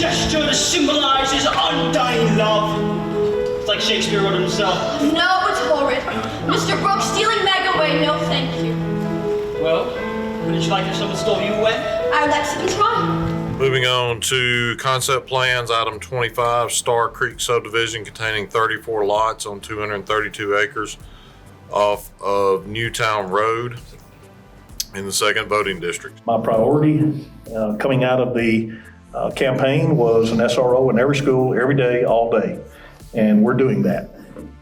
gesture to symbolize his undying love. It's like Shakespeare wrote himself. No, it's horrid. Mr. Brooks stealing Meg away. No, thank you. Well, wouldn't you like if someone stole you away? I'd like to try. Moving on to concept plans, item 25, Star Creek subdivision containing 34 lots on 232 acres off of Newtown Road in the 2nd voting district. My priority coming out of the campaign was an SRO in every school, every day, all day. And we're doing that.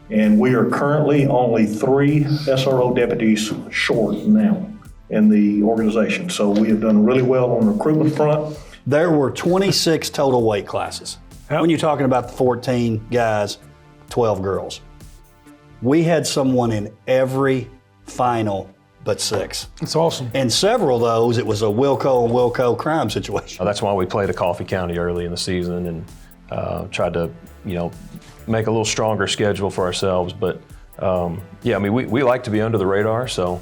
And we are currently only 3 SRO deputies short now in the organization. So we have done really well on the recruitment front. There were 26 total weight classes. Yep. When you're talking about the 14 guys, 12 girls. We had someone in every final but 6. That's awesome. And several of those, it was a Wilco and Wilco crime situation. That's why we played a Coffee County early in the season and tried to, make a little stronger schedule for ourselves. But we like to be under the radar, so,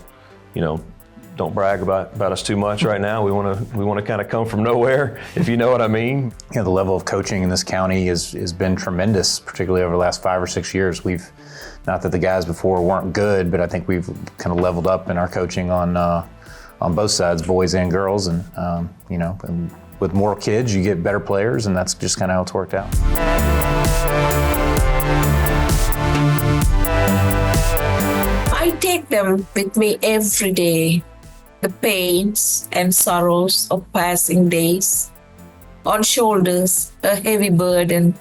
don't brag about us too much right now. We want to kind of come from nowhere, if you know what I mean. The level of coaching in this county has been tremendous, particularly over the last 5 or 6 years. Not that the guys before weren't good, but I think we've kind of leveled up in our coaching on both sides, boys and girls. And and with more kids, you get better players, and that's just kind of how it's worked out. I take them with me every day. The pains and sorrows of passing days. On shoulders, a heavy burden.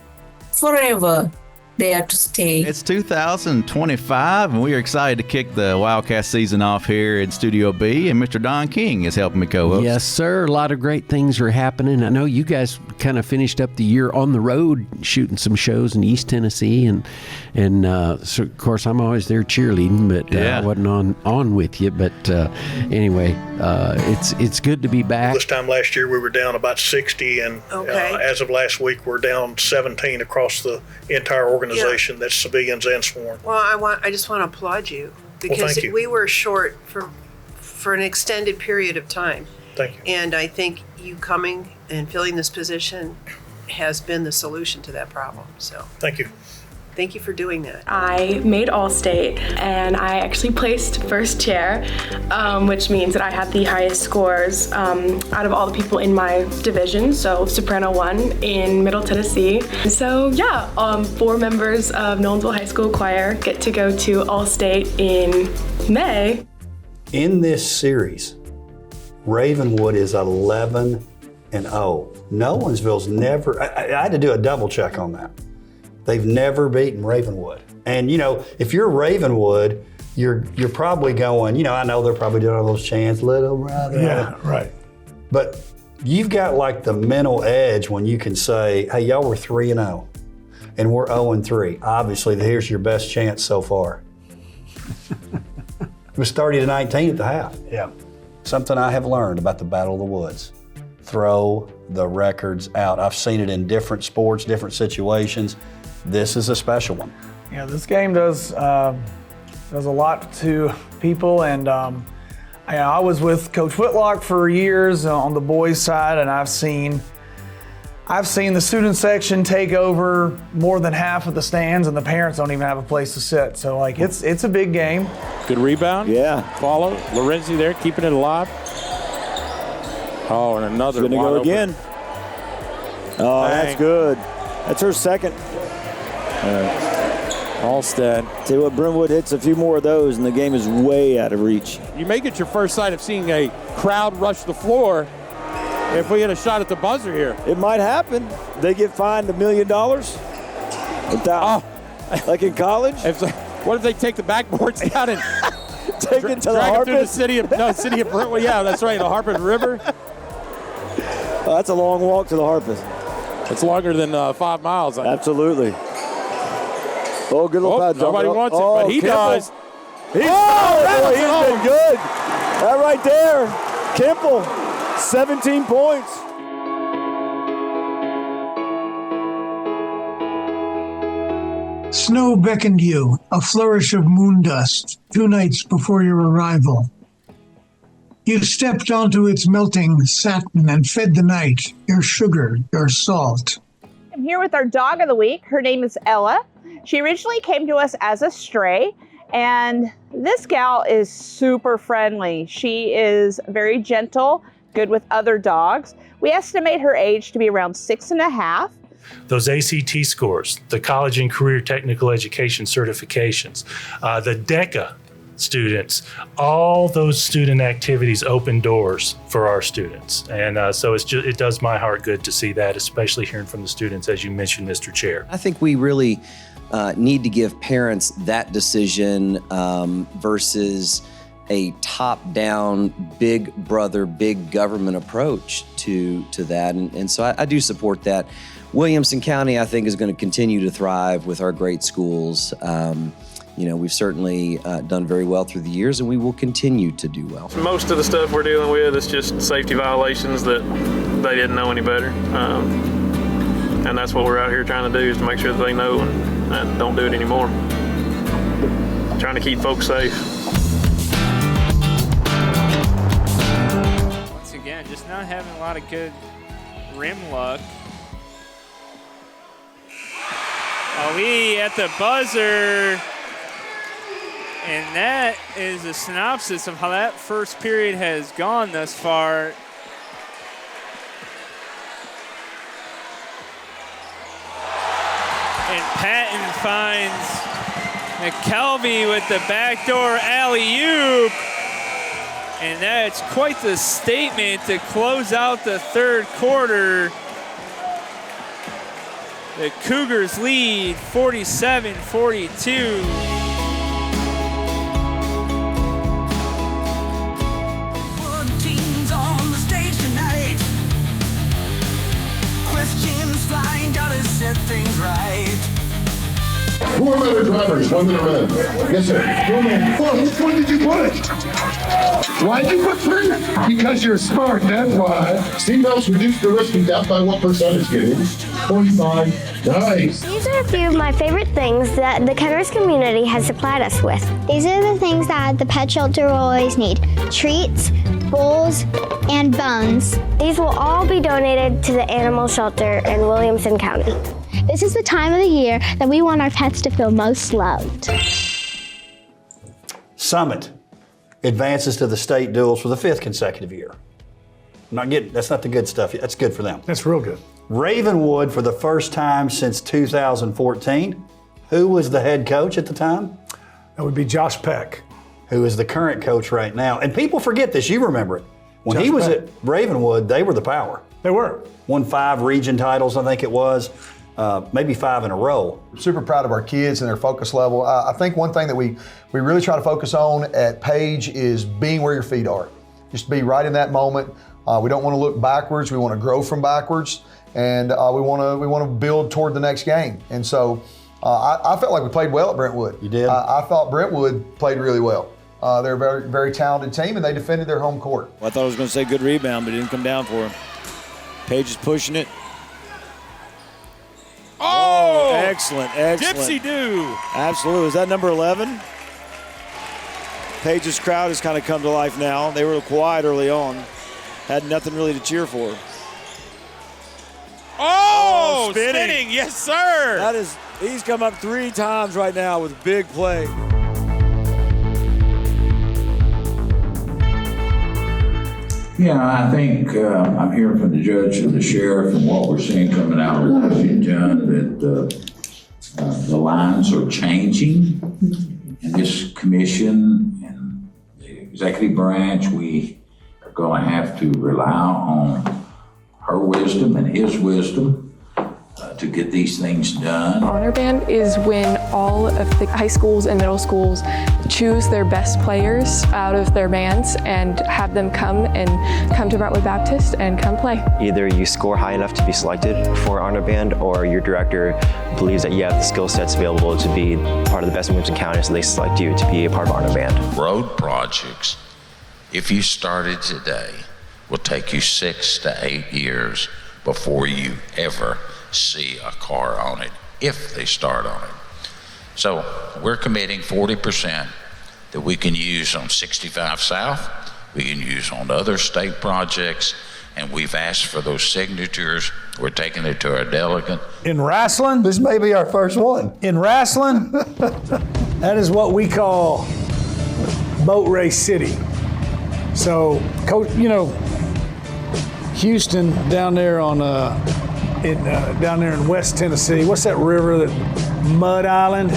Forever, they are to stay. It's 2025, and we are excited to kick the Wildcat season off here in Studio B, and Mr. Don King is helping me co-host. Yes, sir. A lot of great things are happening. I know you guys kind of finished up the year on the road, shooting some shows in East Tennessee, and so of course I'm always there cheerleading, but I wasn't on with you. But anyway, it's good to be back. This time last year we were down about 60, and as of last week we're down 17 across the entire organization. That's civilians and sworn. Well, I just want to applaud you because we were short for an extended period of time. Thank you. And I think you coming and filling this position has been the solution to that problem. So thank you. Thank you for doing that. I made All-State, and I actually placed first chair, which means that I had the highest scores out of all the people in my division, so soprano 1 in Middle Tennessee. So 4 members of Nolensville High School Choir get to go to All-State in May. In this series, Ravenwood is 11-0. Nolensville's never, I had to do a double check on that. They've never beaten Ravenwood. And, if you're Ravenwood, you're probably going, I know they're probably doing all those chants, little brother. Yeah, right. But you've got like the mental edge when you can say, hey, y'all were 3-0 and we're 0-3. Obviously, here's your best chance so far. It was 30-19 at the half. Yeah. Something I have learned about the Battle of the Woods. Throw the records out. I've seen it in different sports, different situations. This is a special one. Yeah, this game does a lot to people, and I was with Coach Whitlock for years on the boys' side, and I've seen the student section take over more than half of the stands, and the parents don't even have a place to sit. So it's a big game. Good rebound. Yeah. Follow Lorenzi there, keeping it alive. Oh, and another. Gonna go again. Oh, Bang. That's good. That's her second. Allstead. Tell you what, Brentwood hits a few more of those, and the game is way out of reach. You may get your first sight of seeing a crowd rush the floor if we get a shot at the buzzer here. It might happen. They get fined $1 million. Like in college. What if they take the backboards down and take it to the drag it through the Harpeth? city of Brentwood? Yeah, that's right, the Harpeth River. That's a long walk to the Harpeth. It's longer than 5 miles. Absolutely. Oh, good little pad jump. Nobody wants it, but he does. He's been good. That right there, Kimple, 17 points. Snow beckoned you, a flourish of moon dust, 2 nights before your arrival. You stepped onto its melting satin and fed the night your sugar, your salt. I'm here with our dog of the week. Her name is Ella. She originally came to us as a stray, and this gal is super friendly. She is very gentle, good with other dogs. We estimate her age to be around 6.5. Those ACT scores, the college and career technical education certifications, the DECA students, all those student activities open doors for our students. And so it does my heart good to see that, especially hearing from the students, as you mentioned, Mr. Chair. I think we really need to give parents that decision versus a top-down, big brother, big government approach to that. And so I do support that. Williamson County, I think, is going to continue to thrive with our great schools. We've certainly done very well through the years, and we will continue to do well. Most of the stuff we're dealing with is just safety violations that they didn't know any better. And that's what we're out here trying to do, is to make sure that they know and don't do it anymore. Trying to keep folks safe. Once again, just not having a lot of good rim luck. Ali at the buzzer. And that is a synopsis of how that first period has gone thus far. And Patton finds McKelvey with the backdoor alley-oop. And that's quite the statement to close out the third quarter. The Cougars lead 47-42. Set things right. 4 minute drivers, 1 minute run. Yes, sir. 4 minutes. Well, which one did you put? Why'd you put 3? Because you're smart, that's why. Seatbelts reduce the risk of death by what percentage, getting? 45. Nice. These are a few of my favorite things that the Kenner's community has supplied us with. These are the things that the pet shelter will always need. Treats, bowls, and bones. These will all be donated to the animal shelter in Williamson County. This is the time of the year that we want our pets to feel most loved. Summit advances to the state duels for the 5th consecutive year. That's not the good stuff. That's good for them. That's real good. Ravenwood, for the first time since 2014. Who was the head coach at the time? That would be Josh Peck. Who is the current coach right now. And people forget this, you remember it. When Josh he was Peck. at Ravenwood, they were the power. They were. Won 5 region titles, I think it was. Maybe 5 in a row. Super proud of our kids and their focus level. I think one thing that we really try to focus on at Page is being where your feet are. Just be right in that moment. We don't want to look backwards. We want to grow from backwards, and we want to build toward the next game. And so I felt like we played well at Brentwood. You did? I thought Brentwood pid really well. They're a very, very talented team, and they defended their home court. Well, I thought I was going to say good rebound, but it didn't come down for him. Page is pushing it. Oh! Excellent. Gypsy do. Absolutely. Is that number 11? Page's crowd has kind of come to life now. They were quiet early on. Had nothing really to cheer for. Oh, spinning. Yes, sir. He's come up 3 times right now with a big play. Yeah, I think I'm hearing from the judge and the sheriff and what we're seeing coming out of Washington that the lines are changing. In this commission and the executive branch, we are going to have to rely on her wisdom and his wisdom to get these things done. Honor Band is when all of the high schools and middle schools choose their best players out of their bands and have them come to Brentwood Baptist and come play. Either you score high enough to be selected for Honor Band, or your director believes that you have the skill sets available to be part of the best in Williamson County, so they select you to be a part of Honor Band. Road projects, if you started today, will take you 6 to 8 years before you ever see a car on it, if they start on it. So we're committing 40% that we can use on 65 South, we can use on other state projects, and we've asked for those signatures. We're taking it to our delegate. In wrestling? This may be our first one. In wrestling, that is what we call boat race city. So, Coach, Houston down there down there in West Tennessee. What's that river? That Mud Island.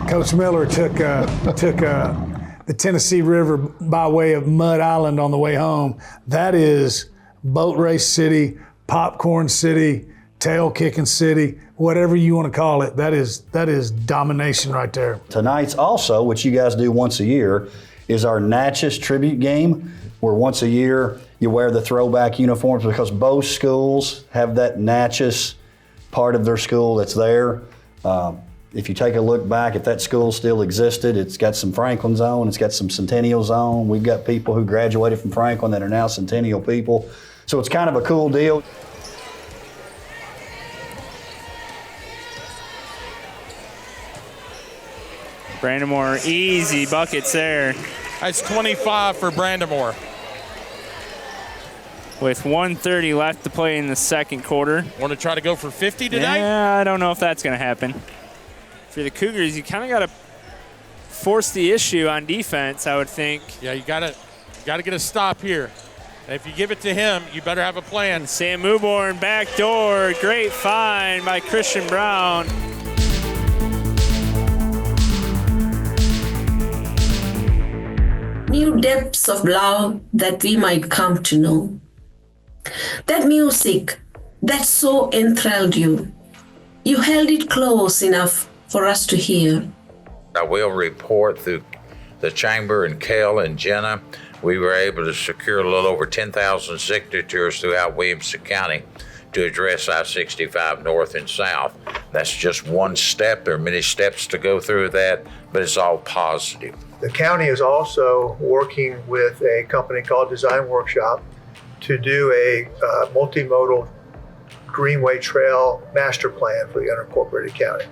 Coach Miller took the Tennessee River by way of Mud Island on the way home. That is boat race city, popcorn city, tail kicking city, whatever you want to call it. That is domination right there. Tonight's also, which you guys do once a year, is our Natchez tribute game, where once a year you wear the throwback uniforms because both schools have that Natchez part of their school that's there. If you take a look back, if that school still existed, it's got some Franklin's on, it's got some Centennial's on. We've got people who graduated from Franklin that are now Centennial people. So it's kind of a cool deal. Brandamore, easy buckets there. That's 25 for Brandamore. With 1:30 left to play in the second quarter. Want to try to go for 50 tonight? Yeah, I don't know if that's going to happen. For the Cougars, you kind of got to force the issue on defense, I would think. Yeah, you got to get a stop here. And if you give it to him, you better have a plan. Sam Muborn, back door. Great find by Christian Brown. New depths of love that we might come to know. That music that so enthralled you, you held it close enough for us to hear. I will report through the chamber and Kel and Jenna, we were able to secure a little over 10,000 signatures throughout Williamson County to address I-65 north and south. That's just one step. There are many steps to go through that, but it's all positive. The county is also working with a company called Design Workshop to do a multimodal Greenway Trail master plan for the unincorporated county.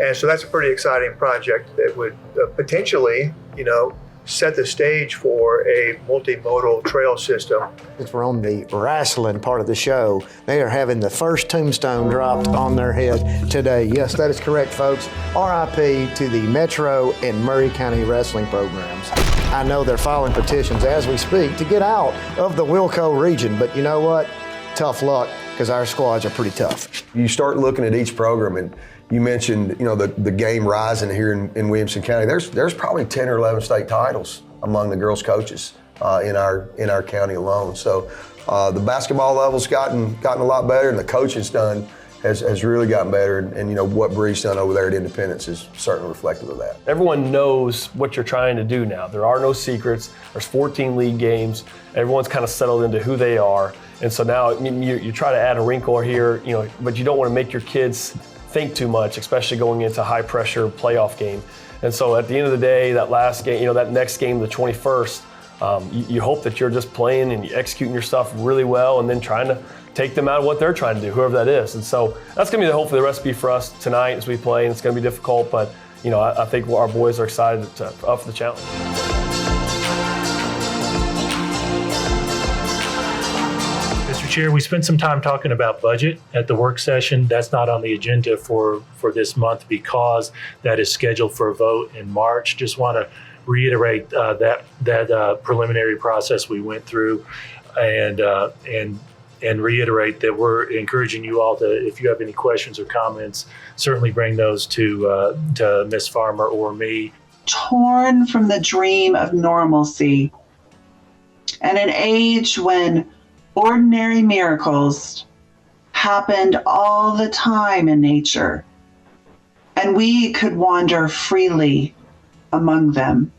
And so that's a pretty exciting project that would potentially, set the stage for a multimodal trail system. Since we're on the wrestling part of the show, they are having the first tombstone dropped on their head today. Yes, that is correct, folks. RIP to the Metro and Murray County wrestling programs. I know they're filing petitions as we speak to get out of the Wilco region, but you know what? Tough luck, because our squads are pretty tough. You start looking at each program, and you mentioned, the game rising here in Williamson County. There's probably 10 or 11 state titles among the girls coaches in our county alone. So the basketball level's gotten a lot better, and the coaching has really gotten better. And what Bree's done over there at Independence is certainly reflective of that. Everyone knows what you're trying to do now. There are no secrets. There's 14 league games. Everyone's kind of settled into who they are. And so now you try to add a wrinkle here, but you don't want to make your kids think too much, especially going into high pressure playoff game. And so at the end of the day, that last game, that next game, the 21st, you hope that you're just playing and you're executing your stuff really well and then trying to take them out of what they're trying to do, whoever that is. And so that's going to be hopefully the recipe for us tonight as we play, and it's going to be difficult, but I think our boys are excited to up for the challenge. Chair, we spent some time talking about budget at the work session. That's not on the agenda for this month because that is scheduled for a vote in March. Just want to reiterate that preliminary process we went through, and reiterate that we're encouraging you all to, if you have any questions or comments, certainly bring those to Ms. Farmer or me. Torn from the dream of normalcy, and an age when ordinary miracles happened all the time in nature, and we could wander freely among them.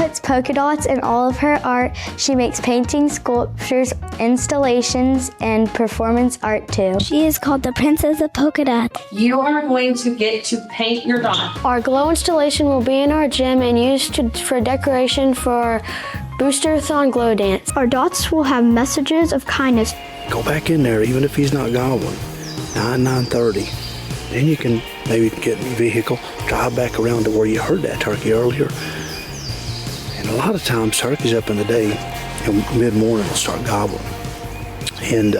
puts polka dots in all of her art. She makes paintings, sculptures, installations, and performance art too. She is called the Princess of Polka Dots. You are going to get to paint your dot. Our glow installation will be in our gym and used for decoration for Booster-a-thon glow dance. Our dots will have messages of kindness. Go back in there, even if he's not gobbling. 9:30. Then you can maybe get in your vehicle, drive back around to where you heard that turkey earlier. And a lot of times turkeys up in the day, mid-morning will start gobbling. And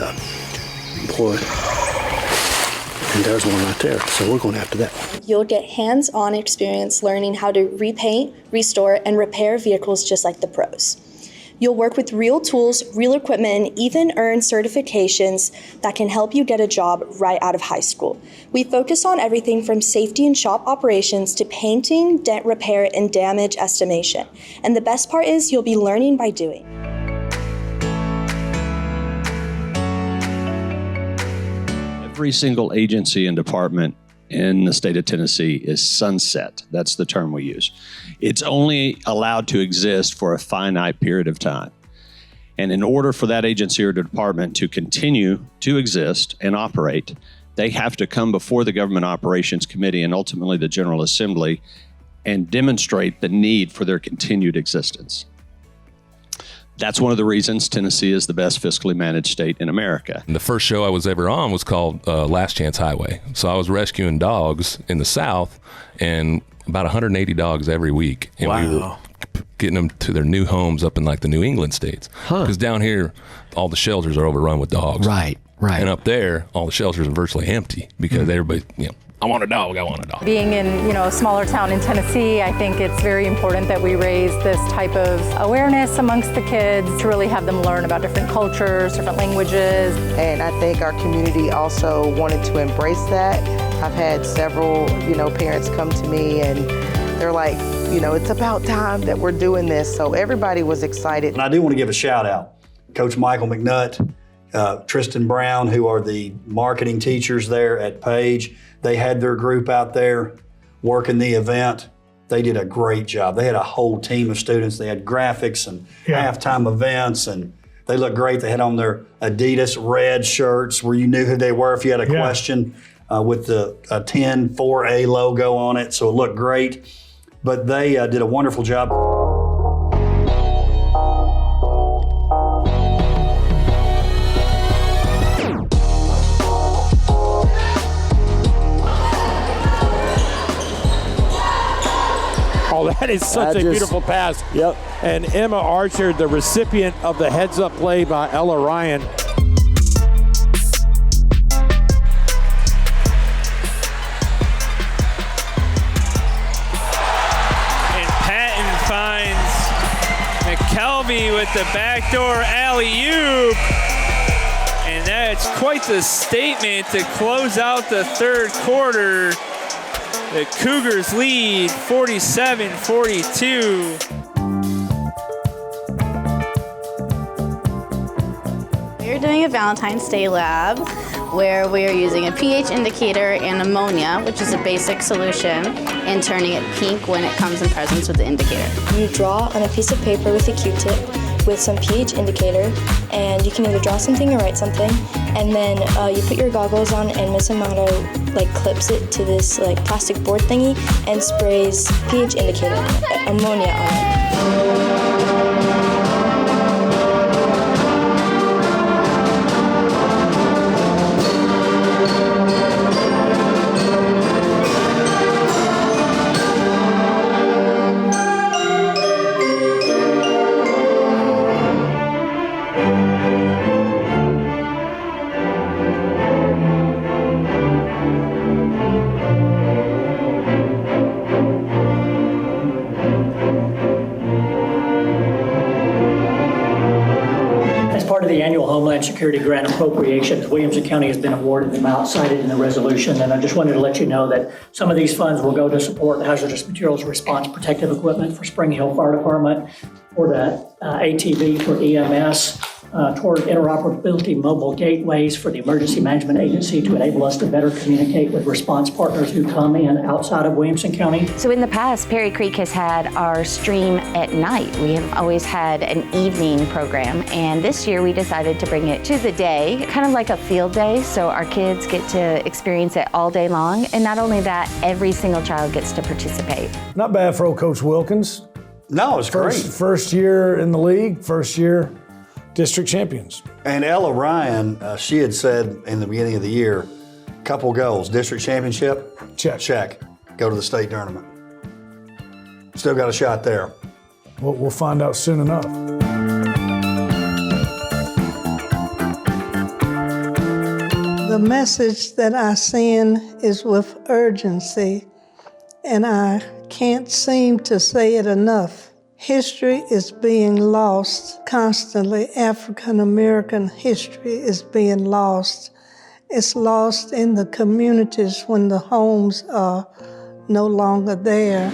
boy, and there's one right there. So we're going after that. You'll get hands-on experience learning how to repaint, restore, and repair vehicles just like the pros. You'll work with real tools, real equipment, and even earn certifications that can help you get a job right out of high school. We focus on everything from safety and shop operations to painting, dent repair, and damage estimation. And the best part is you'll be learning by doing. Every single agency and department in the state of Tennessee is sunset. That's the term we use. It's only allowed to exist for a finite period of time. And in order for that agency or department to continue to exist and operate, they have to come before the Government Operations Committee and ultimately the General Assembly and demonstrate the need for their continued existence. That's one of the reasons Tennessee is the best fiscally managed state in America. And the first show I was ever on was called Last Chance Highway. So I was rescuing dogs in the South, and about 180 dogs every week. And we were getting them to their new homes up in like the New England states. Because down here, all the shelters are overrun with dogs. Right. And up there, all the shelters are virtually empty because everybody, I want a dog, I want a dog. Being in, a smaller town in Tennessee, I think it's very important that we raise this type of awareness amongst the kids to really have them learn about different cultures, different languages. And I think our community also wanted to embrace that. I've had several, parents come to me and they're like, it's about time that we're doing this. So everybody was excited. And I do want to give a shout out. Coach Michael McNutt, Tristan Brown, who are the marketing teachers there at Page. They had their group out there working the event. They did a great job. They had a whole team of students. They had graphics and halftime events, and they looked great. They had on their Adidas red shirts where you knew who they were if you had a question with the 10-4A logo on it, so it looked great. But they did a wonderful job. Oh, that is such a beautiful pass. Yep. And Emma Archer, the recipient of the heads-up play by Ella Ryan. And Patton finds McKelvey with the backdoor alley-oop. And that's quite the statement to close out the third quarter. The Cougars lead 47-42. We're doing a Valentine's Day lab where we are using a pH indicator and ammonia, which is a basic solution, and turning it pink when it comes in presence with the indicator. You draw on a piece of paper with a Q-tip with some pH indicator, and you can either draw something or write something, and then you put your goggles on, and Miss Amato clips it to this plastic board thingy and sprays pH indicator ammonia on it. Homeland Security grant appropriations. Williamson County has been awarded the amount cited in the resolution, and I just wanted to let you know that some of these funds will go to support hazardous materials response protective equipment for Spring Hill Fire Department, or the ATV for EMS, toward interoperability mobile gateways for the Emergency Management Agency to enable us to better communicate with response partners who come in outside of Williamson County. So in the past, Perry Creek has had our stream at night. We have always had an evening program, and this year we decided to bring it to the day, kind of like a field day, so our kids get to experience it all day long. And not only that, every single child gets to participate. Not bad for old Coach Wilkins. No, it's great. First year in the league, first year district champions. And Ella Ryan, she had said in the beginning of the year, couple goals, district championship, check. Go to the state tournament. Still got a shot there. We'll find out soon enough. The message that I send is with urgency, and I can't seem to say it enough. History is being lost constantly. African American history is being lost. It's lost in the communities when the homes are no longer there.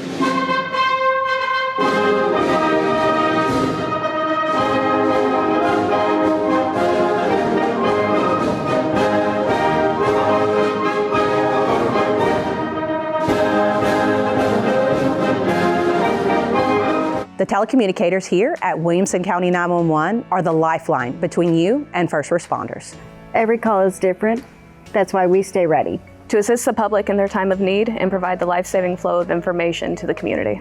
The telecommunicators here at Williamson County 911 are the lifeline between you and first responders. Every call is different. That's why we stay ready. To assist the public in their time of need and provide the life-saving flow of information to the community.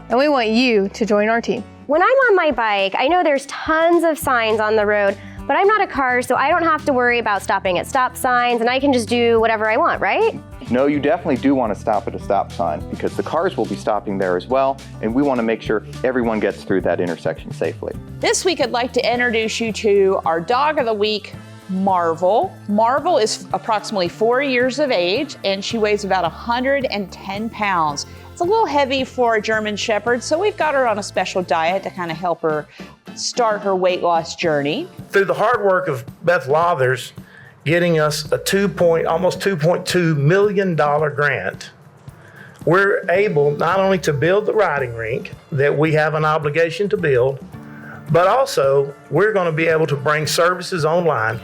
And we want you to join our team. When I'm on my bike, I know there's tons of signs on the road, but I'm not a car, so I don't have to worry about stopping at stop signs, and I can just do whatever I want, right? No, you definitely do want to stop at a stop sign because the cars will be stopping there as well, and we want to make sure everyone gets through that intersection safely. This week, I'd like to introduce you to our dog of the week, Marvel. Marvel is approximately 4 years of age, and she weighs about 110 pounds. It's a little heavy for a German Shepherd, so we've got her on a special diet to kind of help her start her weight loss journey. Through the hard work of Beth Lathers, getting us a almost $2.2 million grant, we're able not only to build the riding rink that we have an obligation to build, but also we're going to be able to bring services online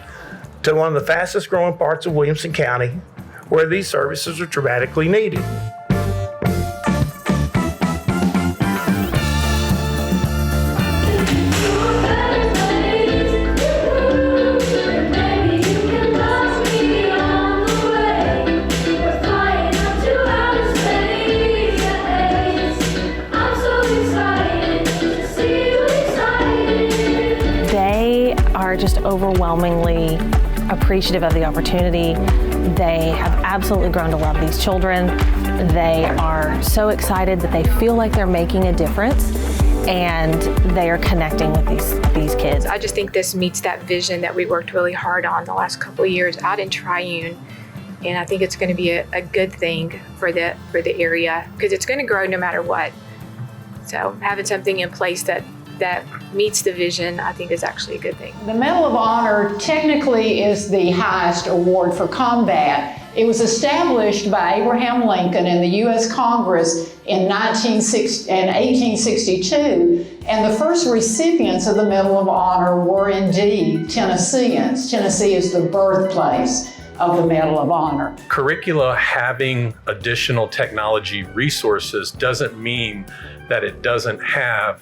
to one of the fastest growing parts of Williamson County where these services are dramatically needed. Just overwhelmingly appreciative of the opportunity. They have absolutely grown to love these children. They are so excited that they feel like they're making a difference and they are connecting with these kids. I just think this meets that vision that we worked really hard on the last couple of years out in Triune. And I think it's going to be a good thing for the area because it's going to grow no matter what. So having something in place that meets the vision, I think is actually a good thing. The Medal of Honor technically is the highest award for combat. It was established by Abraham Lincoln in the U.S. Congress in 1862, and the first recipients of the Medal of Honor were indeed Tennesseans. Tennessee is the birthplace of the Medal of Honor. Curricula having additional technology resources doesn't mean that it doesn't have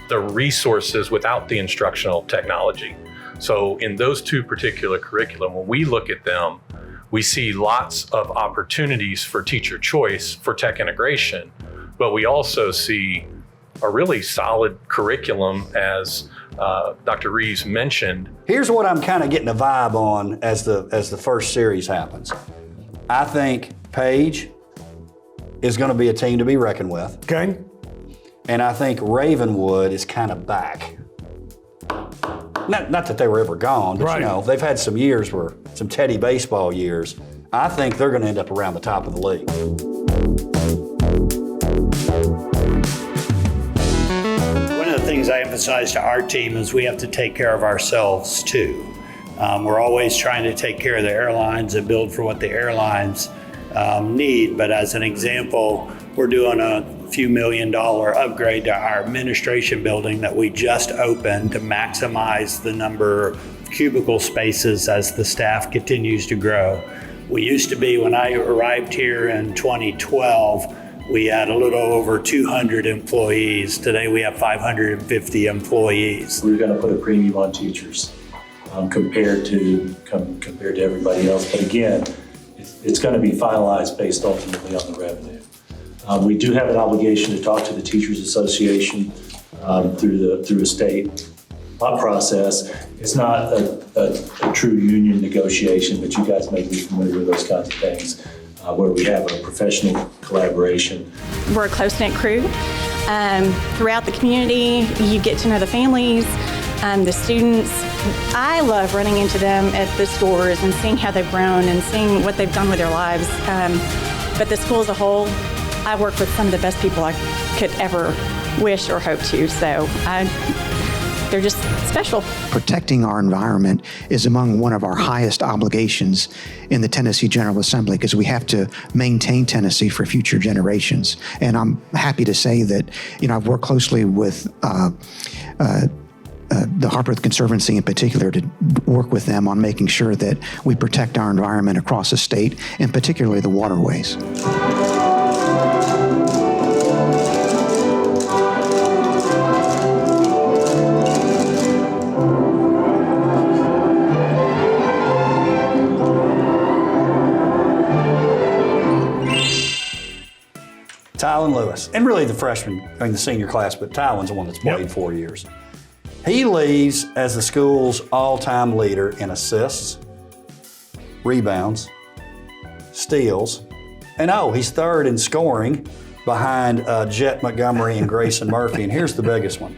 the resources without the instructional technology. So in those two particular curriculum, when we look at them, we see lots of opportunities for teacher choice for tech integration, but we also see a really solid curriculum as Dr. Reeves mentioned. Here's what I'm kind of getting a vibe on as the first series happens. I think Page is going to be a team to be reckoned with. Okay. And I think Ravenwood is kind of back. Not that they were ever gone, but you know, they've had some years where, some Teddy baseball years. I think they're going to end up around the top of the league. One of the things I emphasize to our team is we have to take care of ourselves too. We're always trying to take care of the airlines and build for what the airlines need, but as an example, we're doing a few $1 million upgrade to our administration building that we just opened to maximize the number of cubicle spaces as the staff continues to grow. We used to be, when I arrived here in 2012, we had a little over 200 employees. Today we have 550 employees. We're going to put a premium on teachers compared to everybody else. But again, it's going to be finalized based ultimately on the revenue. We do have an obligation to talk to the Teachers Association through a state process. It's not a true union negotiation, but you guys may be familiar with those kinds of things where we have a professional collaboration. We're a close-knit crew. Throughout the community, you get to know the families, the students. I love running into them at the stores and seeing how they've grown and seeing what they've done with their lives. But the school as a whole, I work with some of the best people I could ever wish or hope to, so they're just special. Protecting our environment is among one of our highest obligations in the Tennessee General Assembly because we have to maintain Tennessee for future generations. And I'm happy to say that, I've worked closely with the Harpeth Conservancy in particular to work with them on making sure that we protect our environment across the state, and particularly the waterways. Tylen Lewis, and really the freshman, the senior class, but Tylen's the one that's played 4 years. He leaves as the school's all-time leader in assists, rebounds, steals, and he's third in scoring behind Jet Montgomery and Grayson Murphy. And here's the biggest one,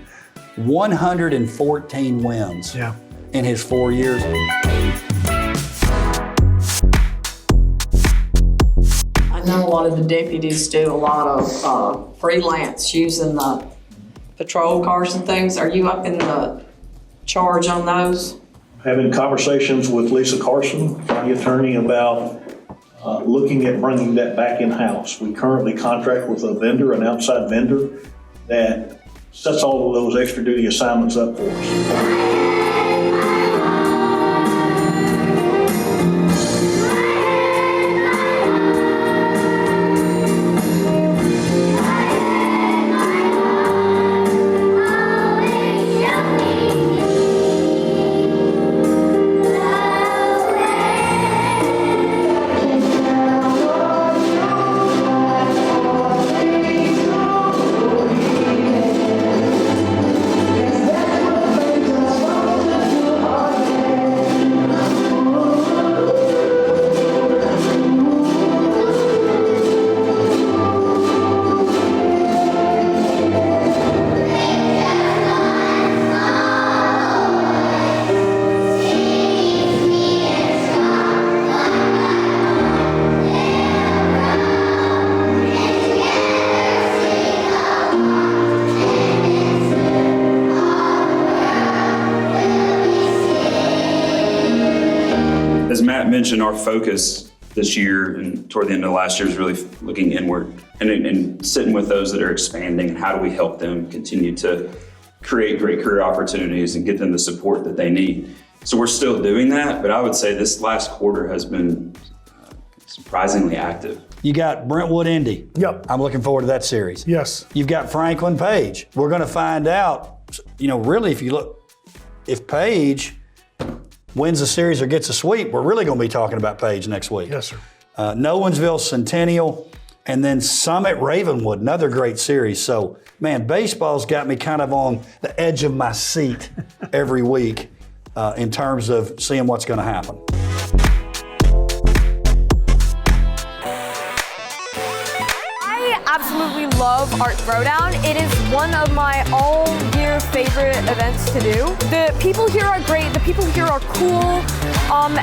114 wins in his 4 years. I know a lot of the deputies do a lot of freelance using the patrol cars and things. Are you up in the charge on those? Having conversations with Lisa Carson, county attorney, about looking at bringing that back in-house. We currently contract with a vendor, an outside vendor, that sets all of those extra duty assignments up for us. mentioned, our focus this year and toward the end of last year is really looking inward and sitting with those that are expanding and how do we help them continue to create great career opportunities and get them the support that they need. So we're still doing that, but I would say this last quarter has been surprisingly active. You got Brentwood Indy. Yep. I'm looking forward to that series. Yes. You've got Franklin Page. We're going to find out, really, if Page wins a series or gets a sweep, we're really going to be talking about Page next week. Yes, sir. Nolensville Centennial, and then Summit Ravenwood, another great series. So, man, baseball's got me kind of on the edge of my seat every week in terms of seeing what's going to happen. Absolutely love Art Throwdown. It is one of my all-year favorite events to do. The people here are great. The people here are cool.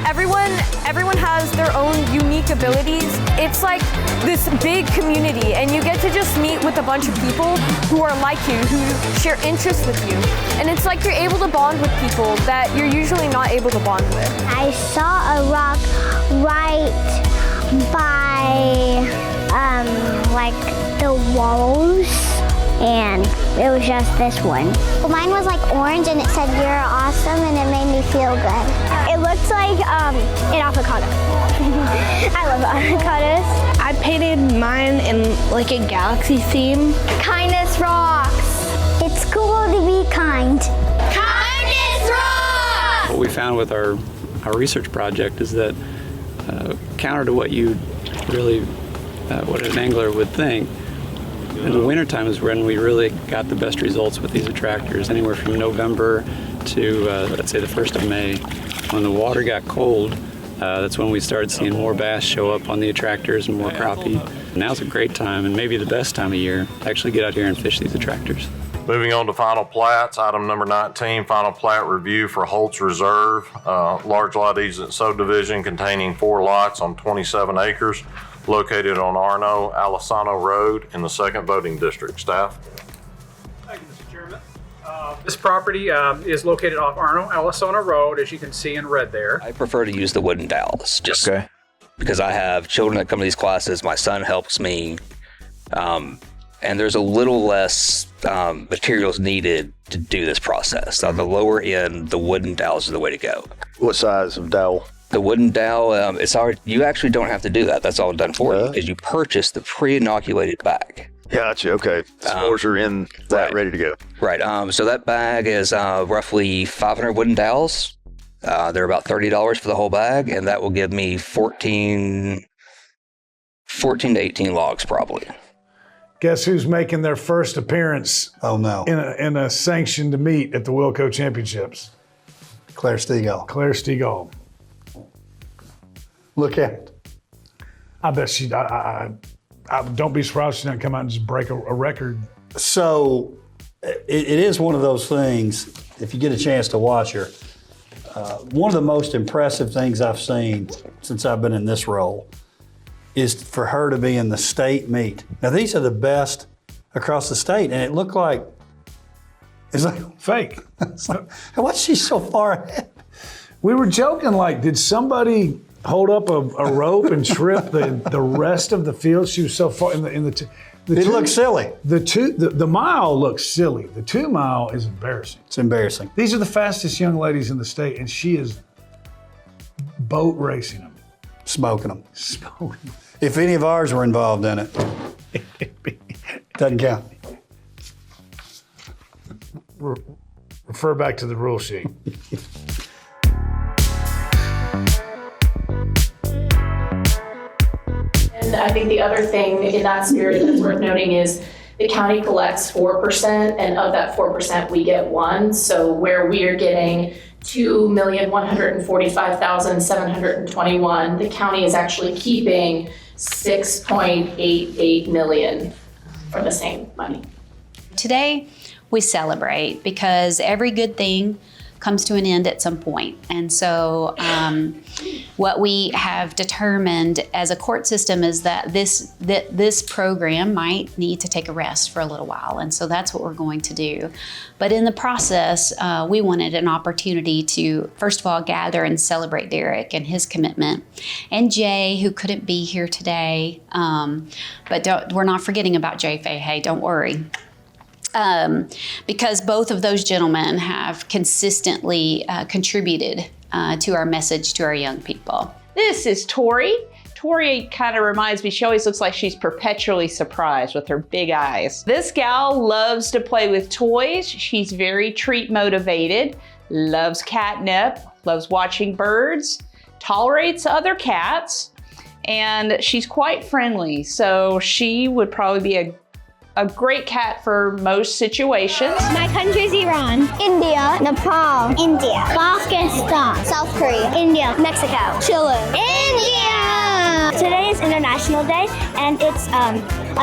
Everyone has their own unique abilities. It's like this big community, and you get to just meet with a bunch of people who are like you, who share interests with you. And it's like you're able to bond with people that you're usually not able to bond with. I saw a rock right by like the walls, and it was just this one. Well, mine was like orange, and it said "You're awesome," and it made me feel good. It looks like an avocado. I love avocados. I painted mine in like a galaxy theme. Kindness rocks. It's cool to be kind. Kindness rocks! What we found with our research project is that counter to what you really, what an angler would think, in the wintertime is when we really got the best results with these attractors, anywhere from November to, let's say, the 1st of May. When the water got cold, that's when we started seeing more bass show up on the attractors and more crappie. Now's a great time, and maybe the best time of year, to actually get out here and fish these attractors. Moving on to final plats, item number 19, final plat review for Holtz Reserve, large lot easement subdivision containing 4 lots on 27 acres, located on Arno-Alisano Road in the 2nd Voting District. Staff? Thank you, Mr. Chairman. This property is located off Arno-Alisano Road, as you can see in red there. I prefer to use the wooden dowels, just because I have children that come to these classes. My son helps me, and there's a little less materials needed to do this process. On the lower end, the wooden dowels are the way to go. What size of dowel? The wooden dowel, it's already, you actually don't have to do that. That's all done for you, because you purchase the pre-inoculated bag. Gotcha, okay. S'mores are in that, ready to go. Right, so that bag is roughly 500 wooden dowels. They're about $30 for the whole bag, and that will give me 14 to 18 logs probably. Guess who's making their first appearance? Oh no! In a sanctioned meet at the Wilco Championships. Claire Stegall. Claire Stegall. Look at it. I bet she. I don't be surprised if she doesn't come out and just break a record. So it is one of those things. If you get a chance to watch her, one of the most impressive things I've seen since I've been in this role is for her to be in the state meet. Now these are the best across the state, and it looked like it's like fake. It's like, what's she so far ahead? We were joking, like, did somebody hold up a rope and trip the rest of the field? She was so far in the it looks silly. The mile looks silly. The 2 mile is embarrassing. It's embarrassing. These are the fastest young ladies in the state, and she is boat racing them. Smoking them. If any of ours were involved in it, doesn't count. Refer back to the rule sheet. And I think the other thing in that spirit that's worth noting is the county collects 4%, and of that 4%, we get 1. So where we are getting $2,145,721, the county is actually keeping $6.88 million for the same money. Today, we celebrate because every good thing comes to an end at some point. And so what we have determined as a court system is that this program might need to take a rest for a little while. And so that's what we're going to do. But in the process, we wanted an opportunity to, first of all, gather and celebrate Derek and his commitment. And Jay, who couldn't be here today, but we're not forgetting about Jay Fahey, don't worry. Because both of those gentlemen have consistently contributed to our message to our young people. This is Tori. Tori kind of reminds me, she always looks like she's perpetually surprised with her big eyes. This gal loves to play with toys. She's very treat motivated, loves catnip, loves watching birds, tolerates other cats, and she's quite friendly. So she would probably be a great cat for most situations. My country's Iran, India, Nepal, India, Pakistan, South Korea, India, Mexico, Chile, India. Today is International Day, and it's a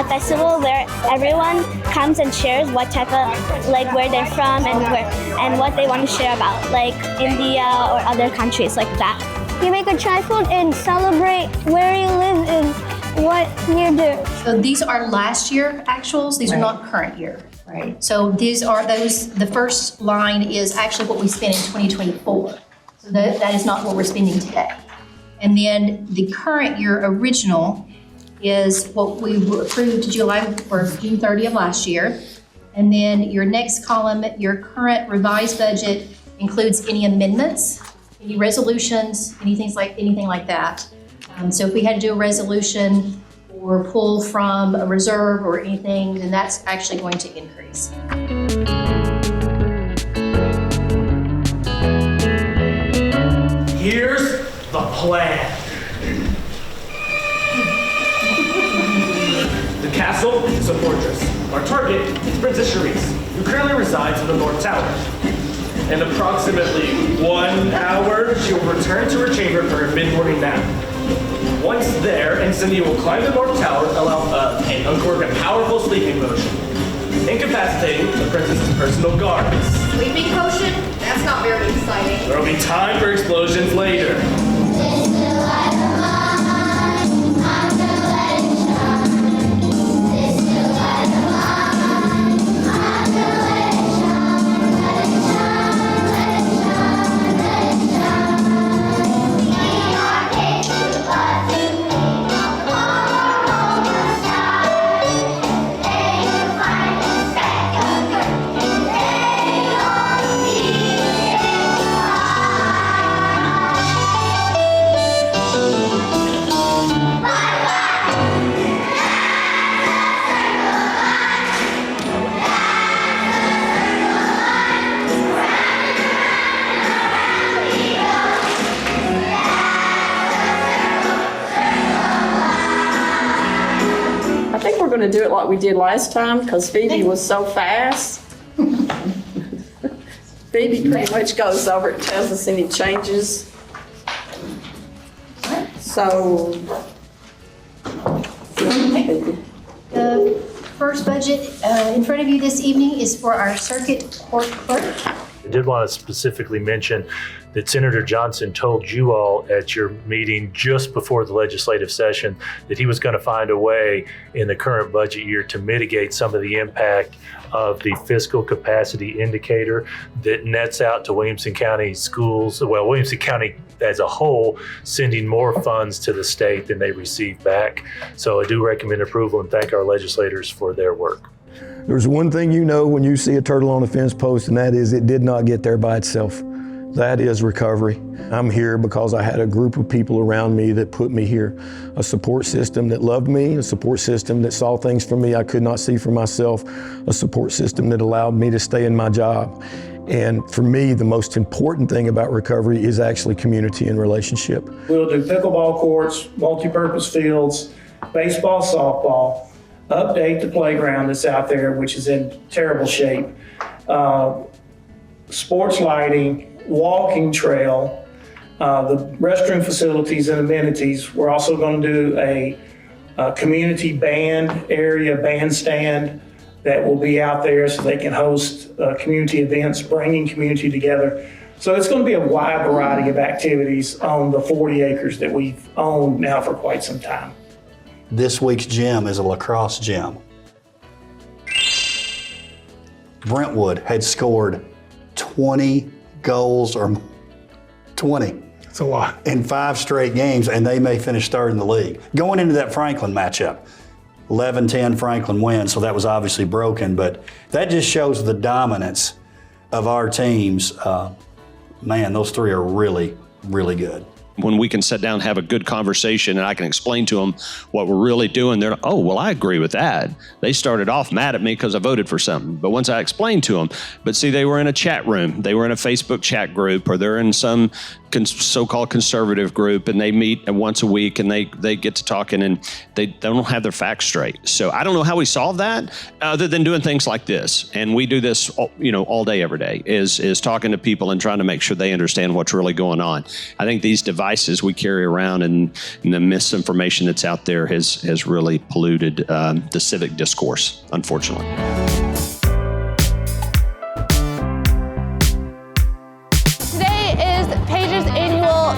festival where everyone comes and shares what type of, like, where they're from and what they want to share about, like India or other countries like that. You make a trifle and celebrate where you live and what you do. So these are last year actuals. These are not current year, right? So these are the first line is actually what we spent in 2024. So that is not what we're spending today. And then the current year original is what we approved June 30 of last year. And then your next column, your current revised budget includes any amendments, any resolutions, anything like that. So if we had to do a resolution or pull from a reserve or anything, then that's actually going to increase. Here's the plan. The castle is a fortress. Our target is Princess Charisse, who currently resides in the North Tower. In approximately 1 hour, she will return to her chamber for her mid-morning nap. Once there, Incendia will climb the North Tower and uncork a powerful sleeping potion, incapacitating the princess's personal guards. Sleeping potion? That's not very exciting. There will be time for explosions later. To do it like we did last time because Phoebe was so fast. Phoebe pretty much goes over and tells us any changes. So the first budget in front of you this evening is for our circuit court clerk. I did want to specifically mention that Senator Johnson told you all at your meeting just before the legislative session that he was going to find a way in the current budget year to mitigate some of the impact of the fiscal capacity indicator that nets out to Williamson County schools, well, Williamson County as a whole, sending more funds to the state than they receive back. So I do recommend approval and thank our legislators for their work. There's one thing you know when you see a turtle on a fence post, and that is it did not get there by itself. That is recovery. I'm here because I had a group of people around me that put me here. A support system that loved me, a support system that saw things for me I could not see for myself, a support system that allowed me to stay in my job. And for me, the most important thing about recovery is actually community and relationship. We'll do pickleball courts, multi-purpose fields, baseball, softball, update the playground that's out there, which is in terrible shape, sports lighting, walking trail, the restroom facilities and amenities. We're also going to do a community band area, bandstand that will be out there so they can host community events, bringing community together. So it's going to be a wide variety of activities on the 40 acres that we've owned now for quite some time. This week's gym is a lacrosse gym. Brentwood had scored 20 goals or 20. That's a lot. In 5 straight games, and they may finish third in the league. Going into that Franklin matchup, 11-10 Franklin wins, so that was obviously broken, but that just shows the dominance of our teams. Man, those 3 are really, really good. When we can sit down and have a good conversation and I can explain to them what we're really doing, they're, oh, well, I agree with that. They started off mad at me because I voted for something. But once I explained to them, but see, they were in a chat room, they were in a Facebook chat group, or they're in some so-called conservative group, and they meet once a week and they get to talking and they don't have their facts straight. So I don't know how we solve that other than doing things like this. And we do this, all day, every day, is talking to people and trying to make sure they understand what's really going on. I think these devices we carry around and the misinformation that's out there has really polluted the civic discourse, unfortunately.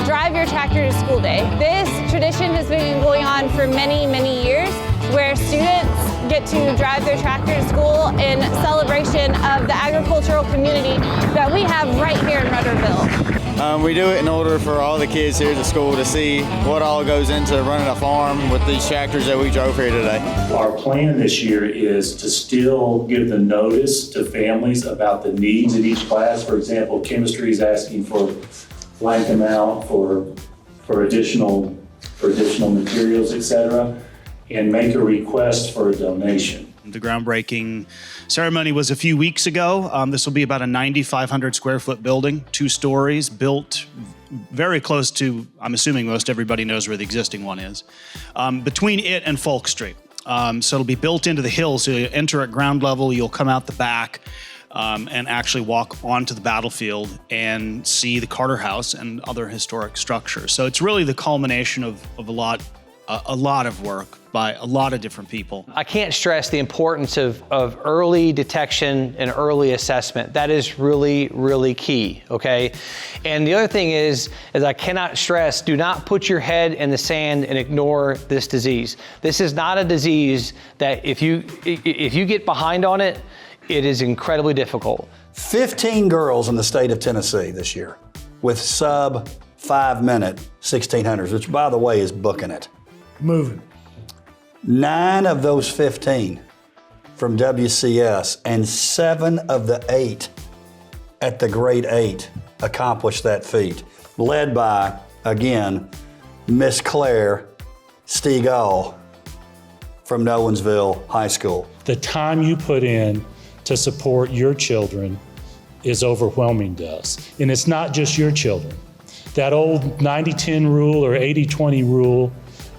Drive Your Tractor to School Day. This tradition has been going on for many, many years, where students get to drive their tractor to school in celebration of the agricultural community that we have right here in Rudderville. We do it in order for all the kids here at the school to see what all goes into running a farm with these tractors that we drove here today. Our plan this year is to still give the notice to families about the needs in each class. For example, chemistry is asking for blank amount for additional materials, et cetera, and make a request for a donation. The groundbreaking ceremony was a few weeks ago. This will be about a 9,500 square foot building, 2 stories, built very close to, I'm assuming most everybody knows where the existing one is, between it and Folk Street. So it'll be built into the hill, so you enter at ground level, you'll come out the back and actually walk onto the battlefield and see the Carter House and other historic structures. So it's really the culmination of a lot of work by a lot of different people. I can't stress the importance of early detection and early assessment. That is really, really key, okay? And the other thing is I cannot stress, do not put your head in the sand and ignore this disease. This is not a disease that if you get behind on it, it is incredibly difficult. 15 girls in the state of Tennessee this year with sub 5-minute 1600s, which by the way is booking it. Moving. 9 of those 15 from WCS and 7 of the 8 at the grade 8 accomplished that feat, led by, again, Miss Claire Stegall from Nowensville High School. The time you put in to support your children is overwhelming to us. And it's not just your children. That old 90-10 rule or 80-20 rule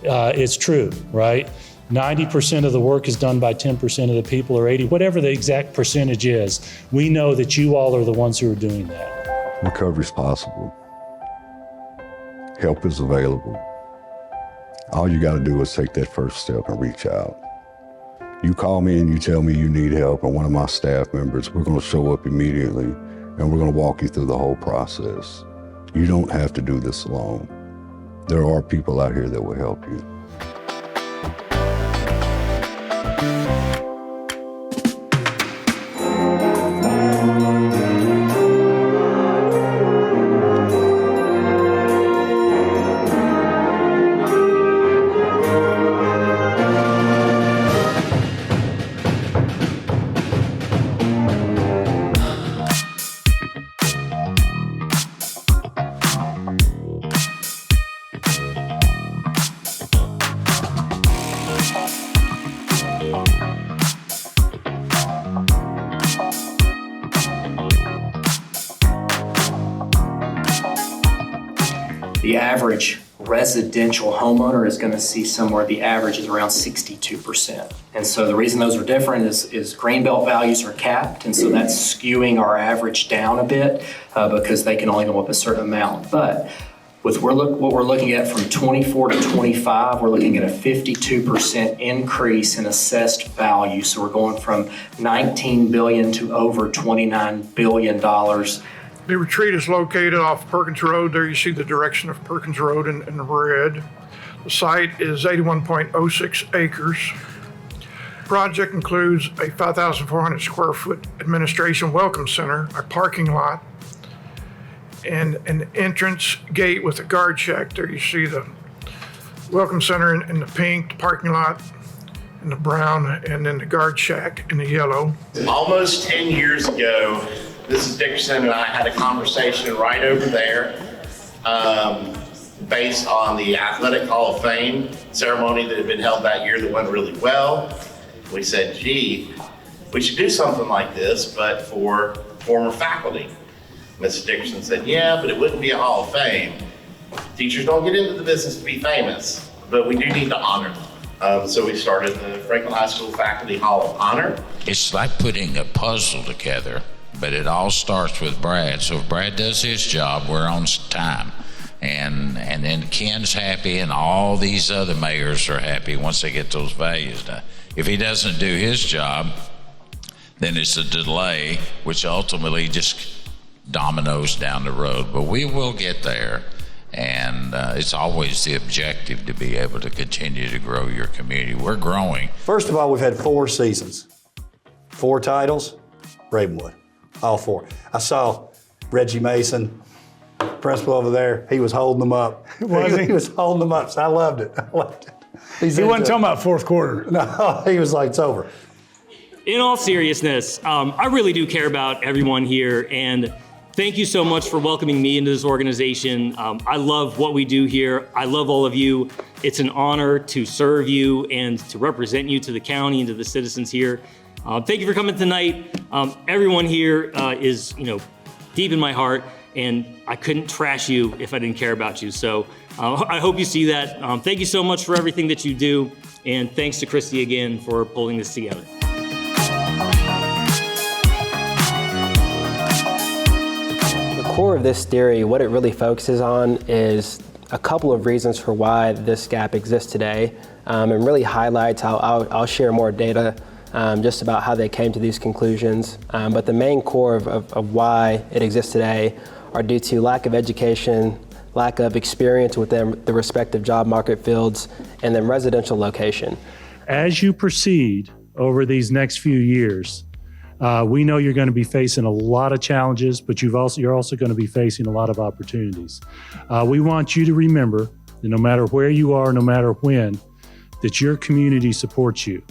is true, right? 90% of the work is done by 10% of the people, or 80, whatever the exact percentage is. We know that you all are the ones who are doing that. Recovery is possible. Help is available. All you got to do is take that first step and reach out. You call me and you tell me you need help, and one of my staff members, we're going to show up immediately, and we're going to walk you through the whole process. You don't have to do this alone. There are people out here that will help you. The average residential homeowner is going to see somewhere the average is around 62%. And so the reason those are different is grain belt values are capped, and so that's skewing our average down a bit because they can only go up a certain amount. But with what we're looking at from 24 to 25, we're looking at a 52% increase in assessed value. So we're going from $19 billion to over $29 billion. The retreat is located off Perkins Road. There you see the direction of Perkins Road in red. The site is 81.06 acres. The project includes a 5,400 square foot administration welcome center, a parking lot, and an entrance gate with a guard shack. There you see the welcome center in the pink, the parking lot in the brown, and then the guard shack in the yellow. Almost 10 years ago, Mrs. Dickerson and I had a conversation right over there based on the Athletic Hall of Fame ceremony that had been held that year that went really well. We said, gee, we should do something like this, but for former faculty. Mrs. Dickerson said, yeah, but it wouldn't be a Hall of Fame. Teachers don't get into the business to be famous, but we do need to honor them. So we started the Franklin High School Faculty Hall of Honor. It's like putting a puzzle together, but it all starts with Brad. So if Brad does his job, we're on time. And then Ken's happy, and all these other mayors are happy once they get those values done. If he doesn't do his job, then it's a delay, which ultimately just dominoes down the road. But we will get there, and it's always the objective to be able to continue to grow your community. We're growing. First of all, we've had 4 seasons, 4 titles, Ravenwood, all 4. I saw Reggie Mason Principal over there, he was holding them up. Was he? He was holding them up, so I loved it. I loved it. He wasn't talking about fourth quarter. No, he was like, it's over. In all seriousness, I really do care about everyone here, and thank you so much for welcoming me into this organization. I love what we do here. I love all of you. It's an honor to serve you and to represent you to the county and to the citizens here. Thank you for coming tonight. Everyone here is, deep in my heart, and I couldn't trash you if I didn't care about you. So I hope you see that. Thank you so much for everything that you do, and thanks to Christy again for pulling this together. The core of this theory, what it really focuses on is a couple of reasons for why this gap exists today, and really highlights how I'll share more data just about how they came to these conclusions. But the main core of why it exists today are due to lack of education, lack of experience within the respective job market fields, and then residential location. As you proceed over these next few years, we know you're going to be facing a lot of challenges, but you're also going to be facing a lot of opportunities. We want you to remember that no matter where you are, no matter when, that your community supports you.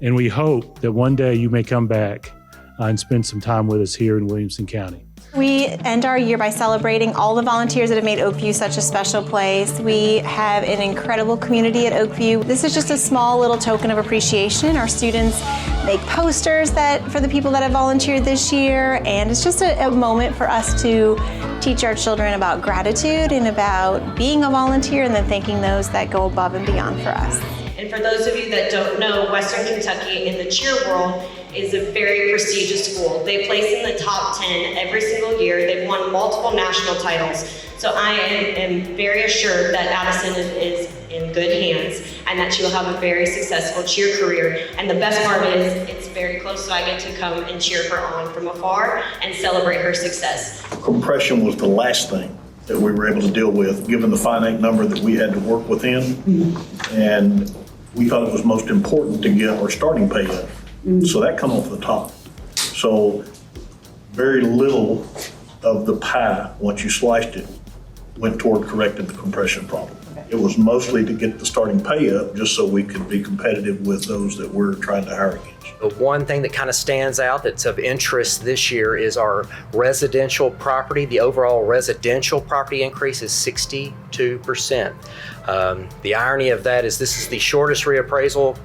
And we hope that one day you may come back and spend some time with us here in Williamson County. We end our year by celebrating all the volunteers that have made Oakview such a special place. We have an incredible community at Oakview. This is just a small little token of appreciation. Our students make posters for the people that have volunteered this year, and it's just a moment for us to teach our children about gratitude and about being a volunteer, and then thanking those that go above and beyond for us. And for those of you that don't know, Western Kentucky in the cheer world is a very prestigious school. They place in the top 10 every single year. They've won multiple national titles. So I am very assured that Addison is in good hands and that she will have a very successful cheer career. And the best part is it's very close, so I get to come and cheer her on from afar and celebrate her success. Compression was the last thing that we were able to deal with, given the finite number that we had to work within. And we thought it was most important to get our starting pay up. So that come off the top. So very little of the pie, once you sliced it, went toward correcting the compression problem. It was mostly to get the starting pay up just so we could be competitive with those that we're trying to hire against. The one thing that kind of stands out that's of interest this year is our residential property. The overall residential property increase is 62%. The irony of that is this is the shortest reappraisal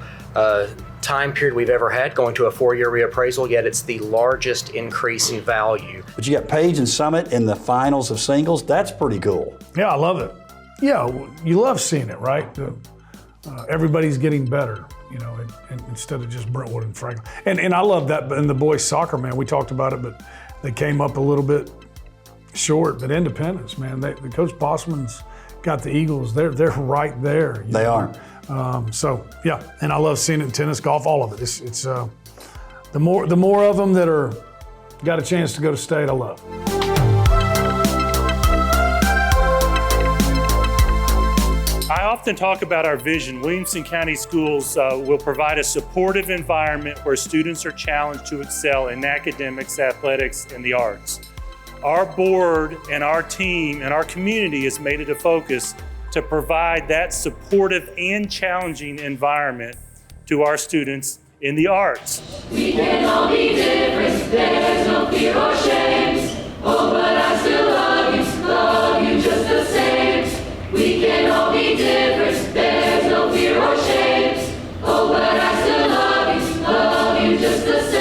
time period we've ever had, going to a 4-year reappraisal, yet it's the largest increase in value. But you got Page and Summit in the finals of singles. That's pretty cool. Yeah, I love it. Yeah, you love seeing it, right? Everybody's getting better, and instead of just Brentwood and Franklin. And I love that in the boys soccer, man. We talked about it, but they came up a little bit short. But Independence, man, Coach Bossman's got the Eagles. They're right there. They are. So yeah, and I love seeing it in tennis, golf, all of it. It's the more of them that are got a chance to go to state, I love. I often talk about our vision. Williamson County Schools will provide a supportive environment where students are challenged to excel in academics, athletics, and the arts. Our board and our team and our community has made it a focus to provide that supportive and challenging environment to our students in the arts. We can all be different, there's no fear or shame. Oh, but I still love you just the same. We can all be different, there's no fear or shame. Oh, but I still love you just the same.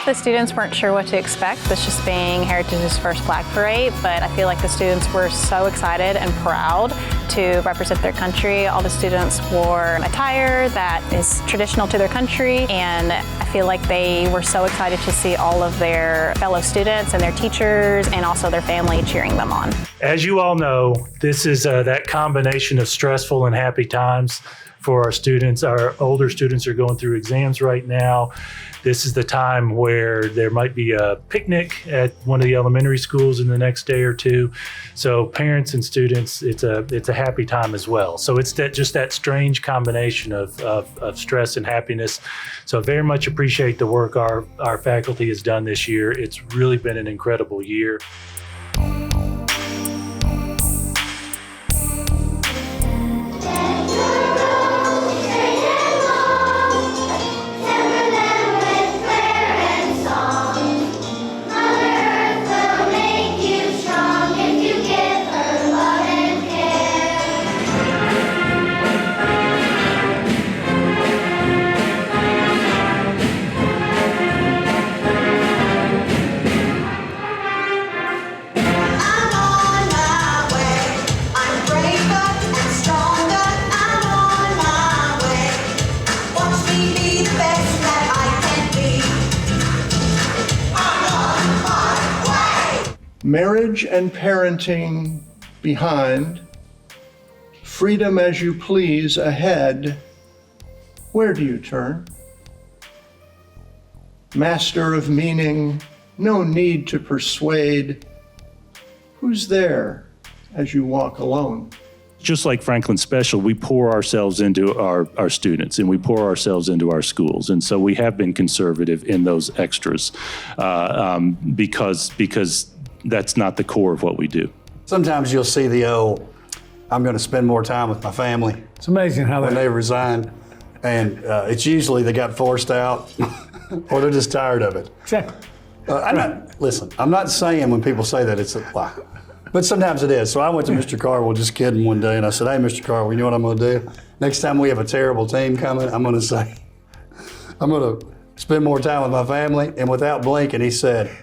The students weren't sure what to expect, this just being Heritage's first flag parade, but I feel like the students were so excited and proud to represent their country. All the students wore attire that is traditional to their country, and I feel like they were so excited to see all of their fellow students and their teachers and also their family cheering them on. As you all know, this is that combination of stressful and happy times for our students. Our older students are going through exams right now. This is the time where there might be a picnic at one of the elementary schools in the next day or two. So parents and students, it's a happy time as well. So it's just that strange combination of stress and happiness. So I very much appreciate the work our faculty has done this year. It's really been an incredible year. Marriage and parenting behind, freedom as you please ahead, where do you turn? Master of meaning, no need to persuade, who's there as you walk alone? Just like Franklin Special, we pour ourselves into our students and we pour ourselves into our schools. And so we have been conservative in those extras because that's not the core of what we do. Sometimes you'll see I'm going to spend more time with my family. It's amazing how when they resign. And it's usually they got forced out or they're just tired of it. Exactly. I'm not saying when people say that it's a lie. But sometimes it is. So I went to Mr. Carwell, just kidding, one day, and I said, hey, Mr. Carwell, you know what I'm going to do? Next time we have a terrible team coming, I'm going to say, I'm going to spend more time with my family. And without blinking, he said,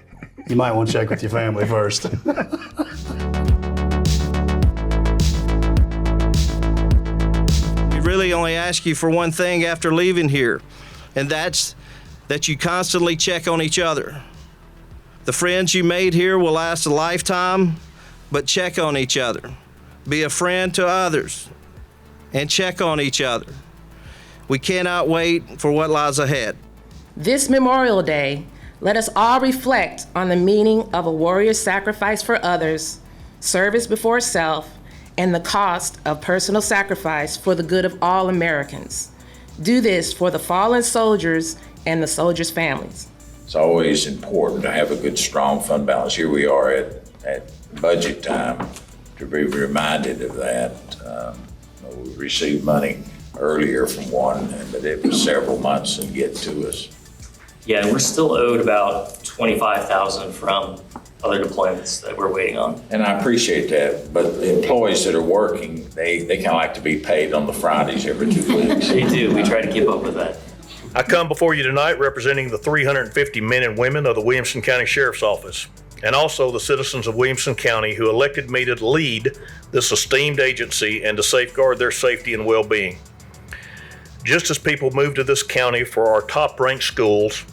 you might want to check with your family first. We really only ask you for one thing after leaving here, and that's that you constantly check on each other. The friends you made here will last a lifetime, but check on each other. Be a friend to others and check on each other. We cannot wait for what lies ahead. This Memorial Day, let us all reflect on the meaning of a warrior's sacrifice for others, service before self, and the cost of personal sacrifice for the good of all Americans. Do this for the fallen soldiers and the soldiers' families. It's always important to have a good, strong fund balance. Here we are at budget time to be reminded of that. We received money earlier from one, but it was several months in getting to us. Yeah, and we're still owed about $25,000 from other deployments that we're waiting on. And I appreciate that, but the employees that are working, they kind of like to be paid on the Fridays every 2 weeks. They do. We try to keep up with that. I come before you tonight representing the 350 men and women of the Williamson County Sheriff's Office, and also the citizens of Williamson County who elected me to lead this esteemed agency and to safeguard their safety and well-being. Just as people move to this county for our top-ranked schools,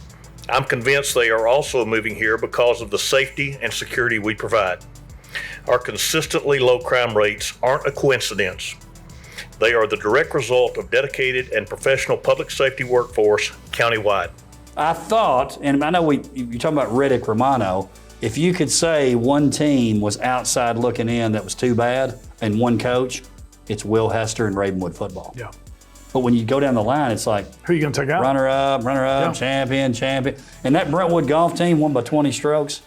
I'm convinced they are also moving here because of the safety and security we provide. Our consistently low crime rates aren't a coincidence. They are the direct result of dedicated and professional public safety workforce countywide. I thought, and I know you're talking about Riddick Romano, if you could say one team was outside looking in that was too bad and one coach, it's Will Hester and Ravenwood football. Yeah. But when you go down the line, it's like, who are you going to take out? Runner up, Yeah. champion. And that Brentwood golf team won by 20 strokes.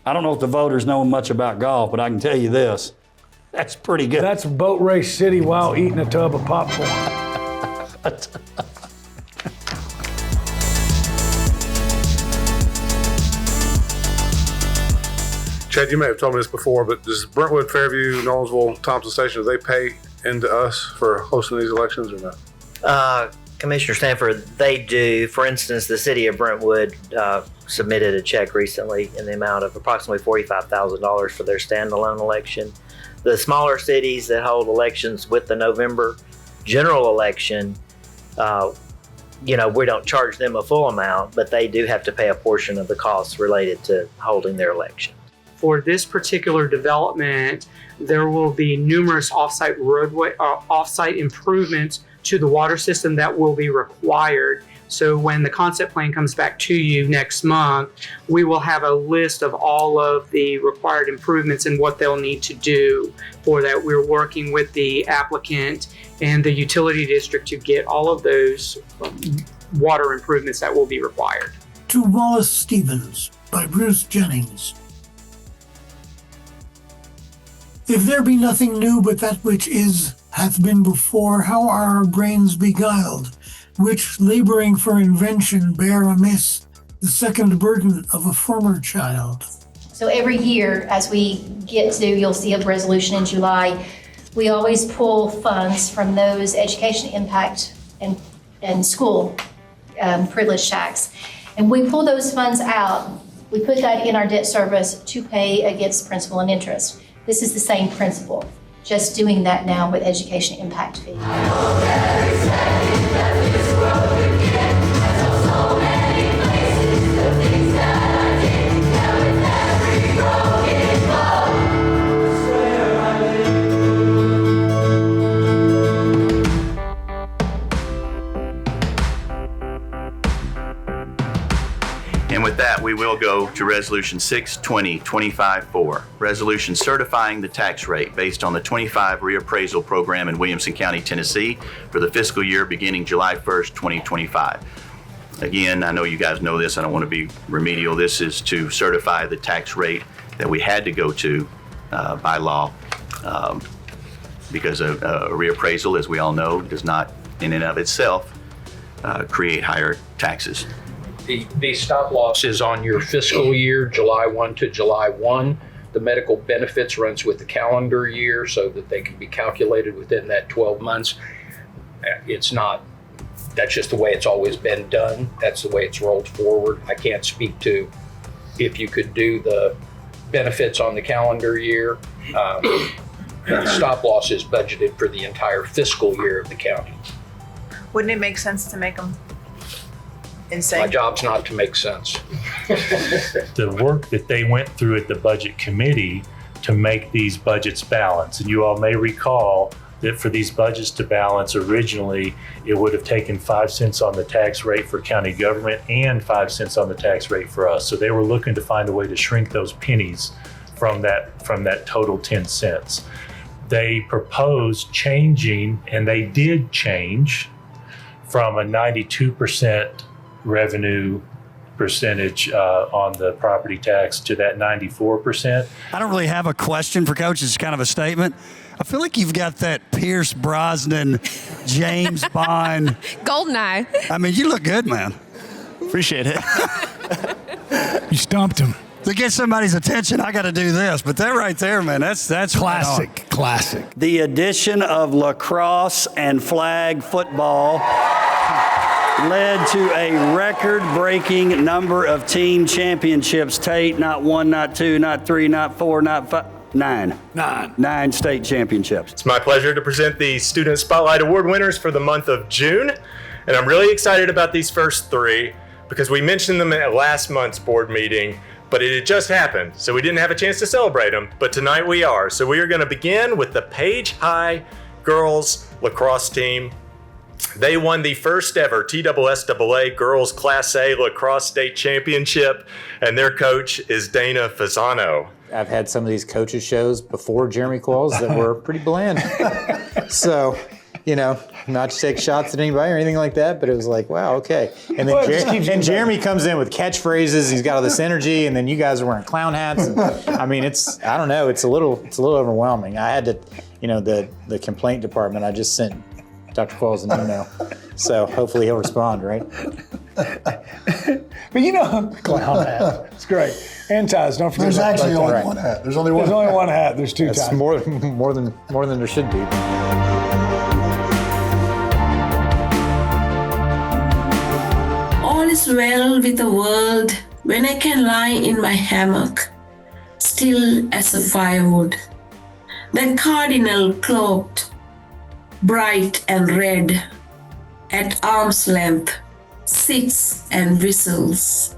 I don't know if the voters know much about golf, but I can tell you this. That's pretty good. That's boat race city while eating a tub of popcorn. Chad, you may have told me this before, but does Brentwood, Fairview, Knowlesville, Thompson Station, do they pay into us for hosting these elections or not? Commissioner Stanford, they do. For instance, the city of Brentwood submitted a check recently in the amount of approximately $45,000 for their standalone election. The smaller cities that hold elections with the November general election, we don't charge them a full amount, but they do have to pay a portion of the costs related to holding their election. For this particular development, there will be numerous off-site improvements to the water system that will be required. So when the concept plan comes back to you next month, we will have a list of all of the required improvements and what they'll need to do for that. We're working with the applicant and the utility district to get all of those water improvements that will be required. To Wallace Stevens by Bruce Jennings. If there be nothing new but that which is, hath been before, how are our brains beguiled, which, laboring for invention, bear amiss the second burden of a former child. So every year, as we get to, you'll see a resolution in July, we always pull funds from those education impact and school privilege tax. And we pull those funds out, we put that in our debt service to pay against principal and interest. This is the same principle, just doing that now with education impact fee. And with that, we will go to Resolution 620-25-4, resolution certifying the tax rate based on the 25 reappraisal program in Williamson County, Tennessee for the fiscal year beginning July 1st, 2025. Again, I know you guys know this. I don't want to be remedial. This is to certify the tax rate that we had to go to by law because a reappraisal, as we all know, does not in and of itself create higher taxes. The stop loss is on your fiscal year, July 1 to July 1. The medical benefits runs with the calendar year so that they can be calculated within that 12 months. It's not, that's just the way it's always been done. That's the way it's rolled forward. I can't speak to if you could do the benefits on the calendar year. The stop loss is budgeted for the entire fiscal year of the county. Wouldn't it make sense to make them insane? My job's not to make sense. The work that they went through at the budget committee to make these budgets balance, and you all may recall that for these budgets to balance originally, it would have taken 5 cents on the tax rate for county government and 5 cents on the tax rate for us. So they were looking to find a way to shrink those pennies from that total 10 cents. They proposed changing, and they did change from a 92% revenue percentage on the property tax to that 94%. I don't really have a question for Coach. It's kind of a statement. I feel like you've got that Pierce Brosnan, James Bond. Goldeneye. I mean, you look good, man. Appreciate it. You stumped him. To get somebody's attention, I got to do this. But that right there, man, that's classic. Classic. The addition of lacrosse and flag football led to a record-breaking number of team championships. Tate, not 1, not 2, not 3, not 4, not 5, 9. 9 state championships. It's my pleasure to present the Student Spotlight Award winners for the month of June. And I'm really excited about these first 3 because we mentioned them at last month's board meeting, but it had just happened, so we didn't have a chance to celebrate them. But tonight we are. So we are going to begin with the Page High girls lacrosse team. They won the first ever TSSAA Girls Class A Lacrosse State Championship, and their coach is Dana Fasano. I've had some of these coaches shows before Jeremy Qualls that were pretty bland. So, not to take shots at anybody or anything like that, but it was like, wow, okay. And then Jeremy comes in with catchphrases. He's got all this energy, and then you guys are wearing clown hats. And, I don't know. It's a little overwhelming. I had to, the complaint department. I just sent Dr. Qualls an email, so hopefully he'll respond, right? But clown hat. It's great. And ties. Don't forget. There's actually only one hat. There's only one. There's only one hat. There's 2 ties. That's more than there should be. is well with the world when I can lie in my hammock, still as a firewood. Then cardinal cloaked, bright and red, at arm's length, sits and whistles.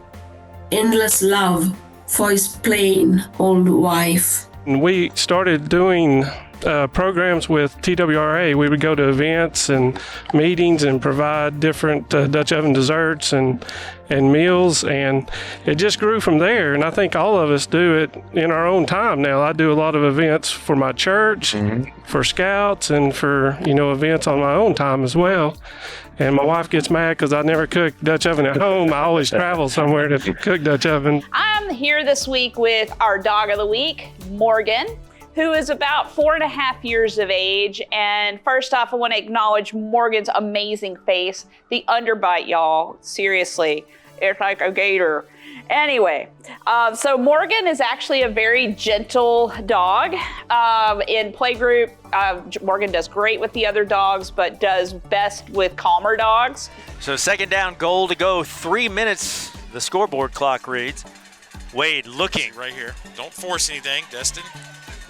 Endless love for his plain old wife. We started doing programs with TWRA. We would go to events and meetings and provide different Dutch oven desserts and meals, and it just grew from there. And I think all of us do it in our own time now. I do a lot of events for my church, for scouts, and for events on my own time as well. And my wife gets mad because I never cook Dutch oven at home. I always travel somewhere to cook Dutch oven. I'm here this week with our dog of the week, Morgan, who is about 4.5 years of age. And first off, I want to acknowledge Morgan's amazing face. The underbite, y'all, seriously, it's like a gator. Anyway, so Morgan is actually a very gentle dog. In playgroup, Morgan does great with the other dogs, but does best with calmer dogs. So second down, goal to go, 3 minutes, the scoreboard clock reads. Wade looking. Right here. Don't force anything, Destin.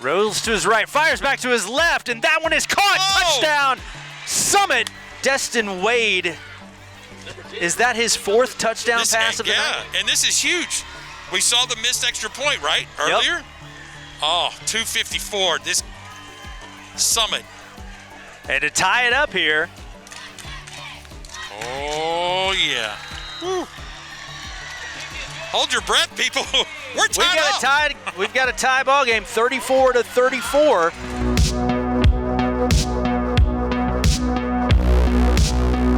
Rolls to his right, fires back to his left, and that one is caught. Touchdown, Summit, Destin Wade. Is that his fourth touchdown pass of the night? Yeah, and this is huge. We saw the missed extra point, right, earlier? Yep. Oh, 254, this Summit. And to tie it up here. Oh, yeah. Woo. Hold your breath, people. We're tied up. We've got a tie ball game, 34-34.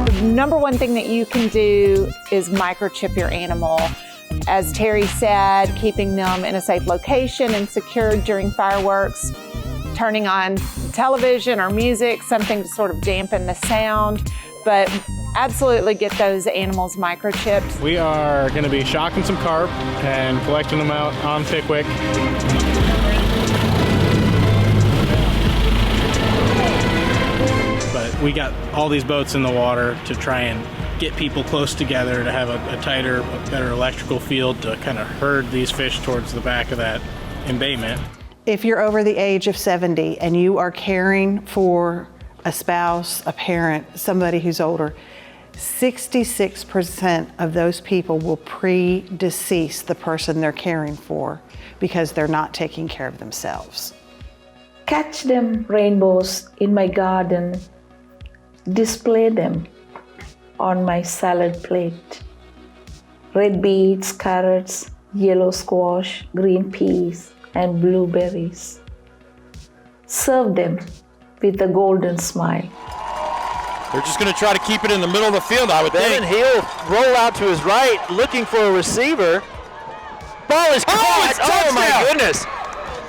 The number one thing that you can do is microchip your animal. As Terry said, keeping them in a safe location and secured during fireworks, turning on television or music, something to sort of dampen the sound, but absolutely get those animals microchipped. We are going to be shocking some carp and collecting them out on Pickwick. But we got all these boats in the water to try and get people close together to have a tighter, better electrical field to kind of herd these fish towards the back of that embayment. If you're over the age of 70 and you are caring for a spouse, a parent, somebody who's older, 66% of those people will predecease the person they're caring for because they're not taking care of themselves. Catch them rainbows in my garden, display them on my salad plate. Red beets, carrots, yellow squash, green peas, and blueberries. Serve them with a golden smile. They're just going to try to keep it in the middle of the field, I would think. Then he'll roll out to his right, looking for a receiver. Ball is caught. Oh my goodness.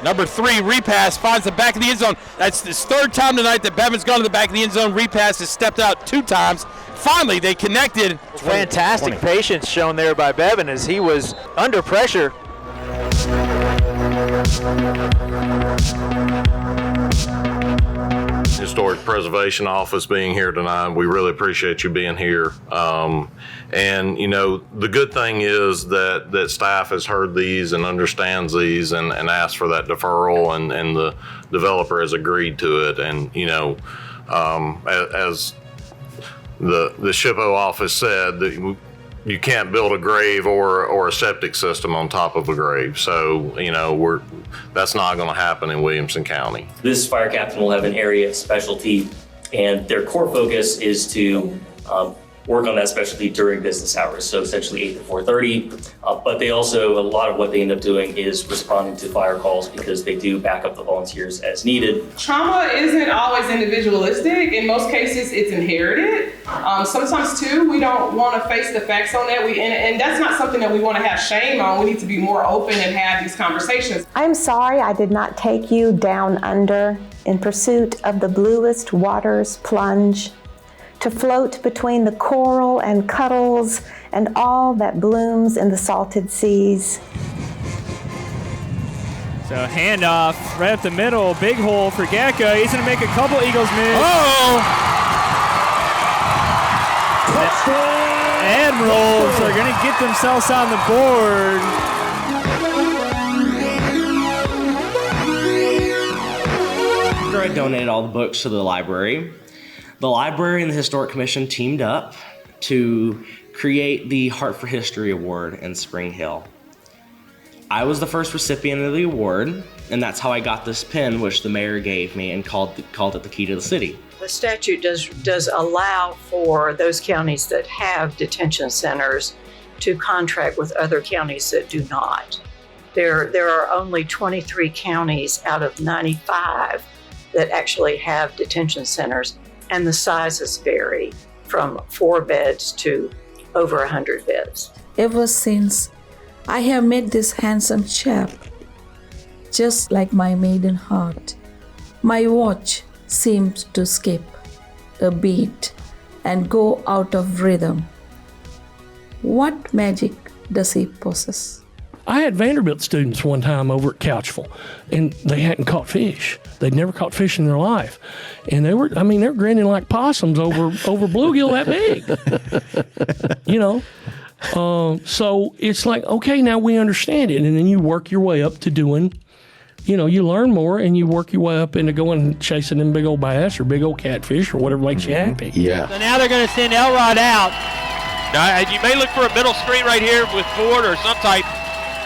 Number 3, repass, finds the back of the end zone. That's his third time tonight that Bevan's gone to the back of the end zone. Repass has stepped out 2 times. Finally, they connected. Fantastic patience shown there by Bevan as he was under pressure. Historic Preservation Office being here tonight. We really appreciate you being here. And the good thing is that staff has heard these and understands these and asked for that deferral, and the developer has agreed to it. And as the SHPO office said, that you can't build a grave or a septic system on top of a grave. So, that's not going to happen in Williamson County. This fire captain will have an area of specialty, and their core focus is to work on that specialty during business hours, so essentially 8 to 4:30. But they also, a lot of what they end up doing is responding to fire calls because they do back up the volunteers as needed. Trauma isn't always individualistic. In most cases, it's inherited. Sometimes too, we don't want to face the facts on that. And that's not something that we want to have shame on. We need to be more open and have these conversations. I'm sorry I did not take you down under in pursuit of the bluest waters plunge, to float between the coral and cuddles and all that blooms in the salted seas. So handoff right up the middle, big hole for Gecko. He's gonna make a couple Eagles moves. Oh! Admirals are going to get themselves on the board. After I donated all the books to the library and the Historic Commission teamed up to create the Heart for History Award in Spring Hill. I was the first recipient of the award, and that's how I got this pin, which the mayor gave me and called it the Key to the City. The statute does allow for those counties that have detention centers to contract with other counties that do not. There are only 23 counties out of 95 that actually have detention centers, and the sizes vary from 4 beds to over 100 beds. Ever since I have met this handsome chap, just like my maiden heart, my watch seems to skip a beat and go out of rhythm. What magic does he possess? I had Vanderbilt students one time over at Couchville, and they hadn't caught fish. They'd never caught fish in their life. And they're grinning like possums over bluegill that big. So it's like, okay, now we understand it. And then you work your way up to doing, you learn more and you work your way up into going chasing them big old bass or big old catfish or whatever makes you happy. Yeah. So now they're going to send Elrod out. Now, you may look for a middle screen right here with Ford or some type.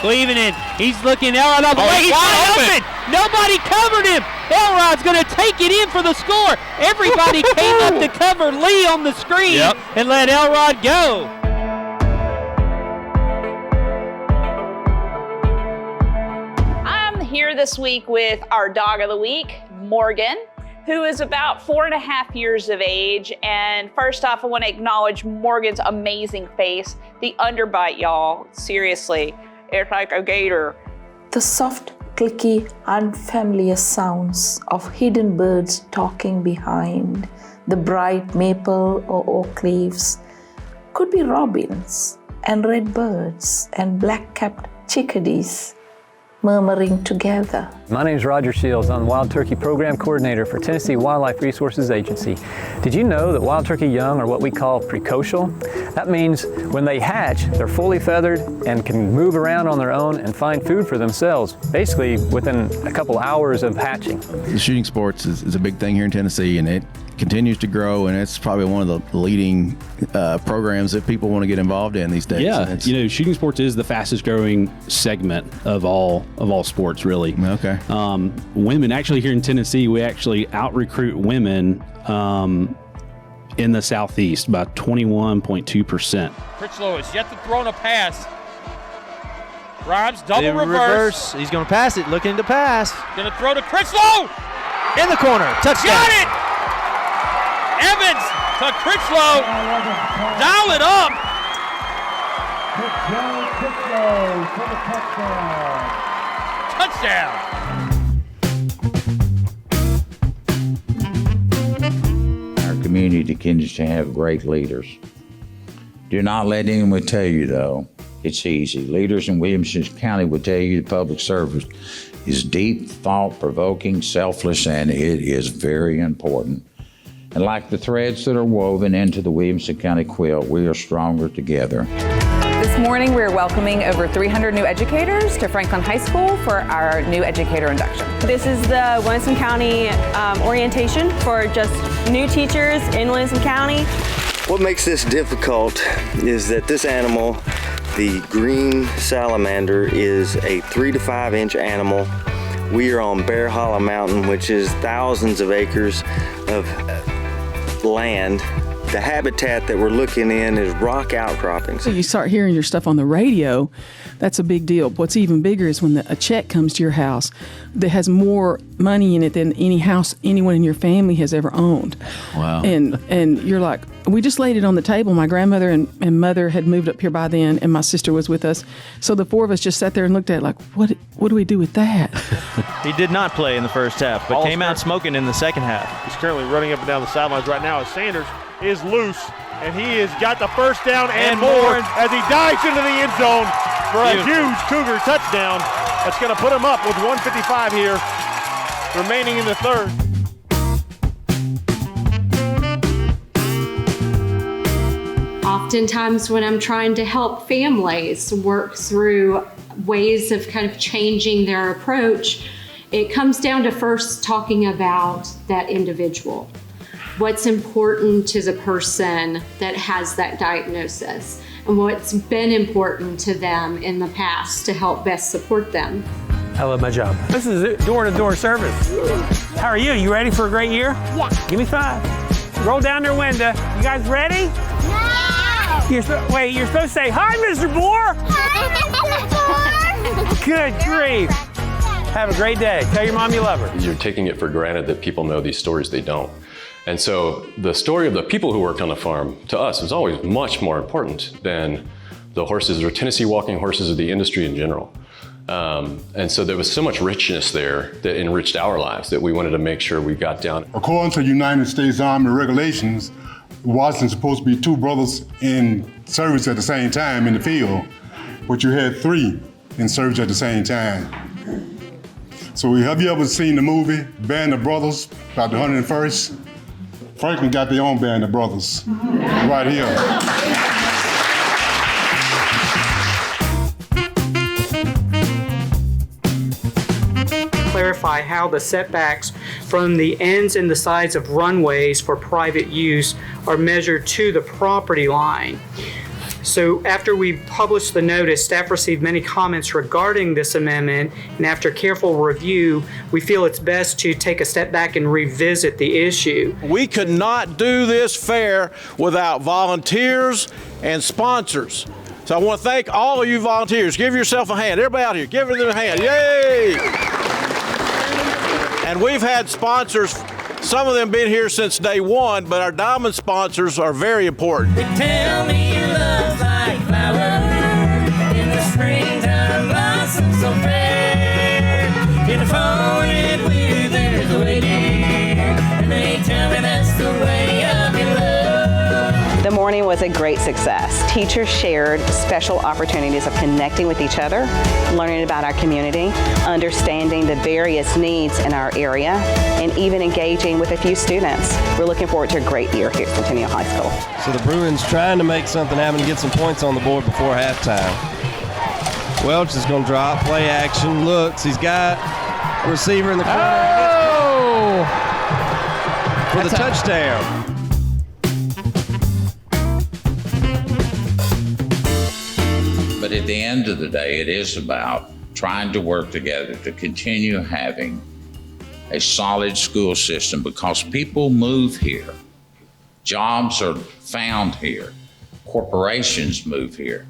Cleaving in. He's looking Elrod all the way. He's wide open. Nobody covered him. Elrod's going to take it in for the score. Everybody came up to cover Lee on the screen and let Elrod go. I'm here this week with our dog of the week, Morgan, who is about 4.5 years of age. And first off, I want to acknowledge Morgan's amazing face. The underbite, y'all. Seriously. It's like a gator. The soft, clicky, unfamiliar sounds of hidden birds talking behind the bright maple or oak leaves could be robins and redbirds and black-capped chickadees murmuring together. My name is Roger Shields. I'm the Wild Turkey Program Coordinator for Tennessee Wildlife Resources Agency. Did you know that wild turkey young are what we call precocial? That means when they hatch, they're fully feathered and can move around on their own and find food for themselves, basically within a couple hours of hatching. The shooting sports is a big thing here in Tennessee, and it continues to grow, and it's probably one of the leading programs that people want to get involved in these days. Yeah, shooting sports is the fastest growing segment of all sports, really. Okay. Women, actually here in Tennessee, we actually out-recruit women in the Southeast by 21.2%. Critchlow is yet to throw in a pass. Grimes, double reverse. He's going to pass it, looking to pass. Going to throw to Critchlow. In the corner, touchdown. Got it! Evans to Critchlow. Dial it up. Touchdown. Our community continues to have great leaders. Do not let anyone tell you, though, it's easy. Leaders in Williamson County will tell you the public service is deep, thought-provoking, selfless, and it is very important. And like the threads that are woven into the Williamson County quilt, we are stronger together. This morning, we're welcoming over 300 new educators to Franklin High School for our new educator induction. This is the Williamson County orientation for just new teachers in Williamson County. What makes this difficult is that this animal, the green salamander, is a 3 to 5 inch animal. We are on Bear Hollow Mountain, which is thousands of acres of land. The habitat that we're looking in is rock outcroppings. You start hearing your stuff on the radio, that's a big deal. What's even bigger is when a check comes to your house that has more money in it than any house anyone in your family has ever owned. Wow. And you're like, we just laid it on the table. My grandmother and mother had moved up here by then, and my sister was with us. So the four of us just sat there and looked at it like, what do we do with that? He did not play in the first half, but came out smoking in the second half. He's currently running up and down the sidelines right now as Sanders is loose, and he has got the first down and more as he dives into the end zone for a huge Cougar touchdown. That's going to put him up with 1:55 here remaining in the third. Oftentimes when I'm trying to help families work through ways of kind of changing their approach, it comes down to first talking about that individual. What's important to the person that has that diagnosis and what's been important to them in the past to help best support them. I love my job. This is door-to-door service. How are you? You ready for a great year? Yeah. Give me 5. Roll down their window. You guys ready? No! You're supposed to say, "Hi, Mr. Bohr." Hi, Mr. Bohr. Good grief. Have a great day. Tell your mom you love her. You're taking it for granted that people know these stories. They don't. And so the story of the people who worked on the farm, to us, was always much more important than the horses or Tennessee walking horses of the industry in general. And so there was so much richness there that enriched our lives that we wanted to make sure we got down. According to United States Army regulations, Washington's supposed to be 2 brothers in service at the same time in the field, but you had 3 in service at the same time. So have you ever seen the movie Band of Brothers about the 101st? Franklin got their own Band of Brothers right here. Clarify how the setbacks from the ends and the sides of runways for private use are measured to the property line. So after we published the notice, staff received many comments regarding this amendment, and after careful review, we feel it's best to take a step back and revisit the issue. We could not do this fair without volunteers and sponsors. So I want to thank all of you volunteers. Give yourself a hand. Everybody out here, give them a hand. Yay! And we've had sponsors, some of them been here since day one, but our diamond sponsors are very important. They tell me love's like flowers in the springtime, blossoms so fair. In the falling weather, there's a waiting, and they tell me that's the way of your love. The morning was a great success. Teachers shared special opportunities of connecting with each other, learning about our community, understanding the various needs in our area, and even engaging with a few students. We're looking forward to a great year here at Centennial High School. So the Bruins trying to make something happen to get some points on the board before halftime. Welch is going to drop, play action, looks, he's got a receiver in the corner. Oh! For the touchdown. But at the end of the day, it is about trying to work together to continue having a solid school system because people move here. Jobs are found here. Corporations move here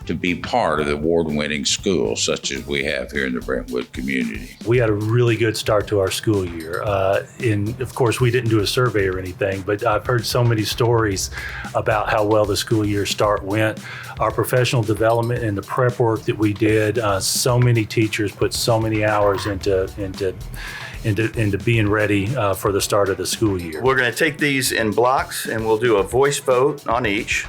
to be part of the award-winning schools such as we have here in the Brentwood community. We had a really good start to our school year. Of course, we didn't do a survey or anything, but I've heard so many stories about how well the school year start went. Our professional development and the prep work that we did, so many teachers put so many hours into being ready for the start of the school year. We're going to take these in blocks and we'll do a voice vote on each.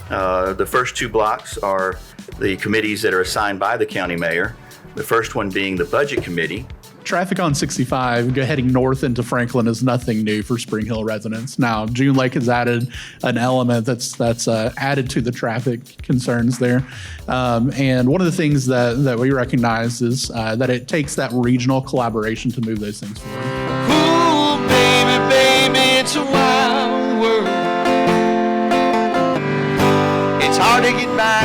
The first 2 blocks are the committees that are assigned by the county mayor. The first one being the budget committee. Traffic on 65 heading north into Franklin is nothing new for Spring Hill residents. Now, June Lake has added an element that's added to the traffic concerns there. And one of the things that we recognize is that it takes that regional collaboration to move those things forward. Ooh, baby, baby, it's a wild world. It's hard to get by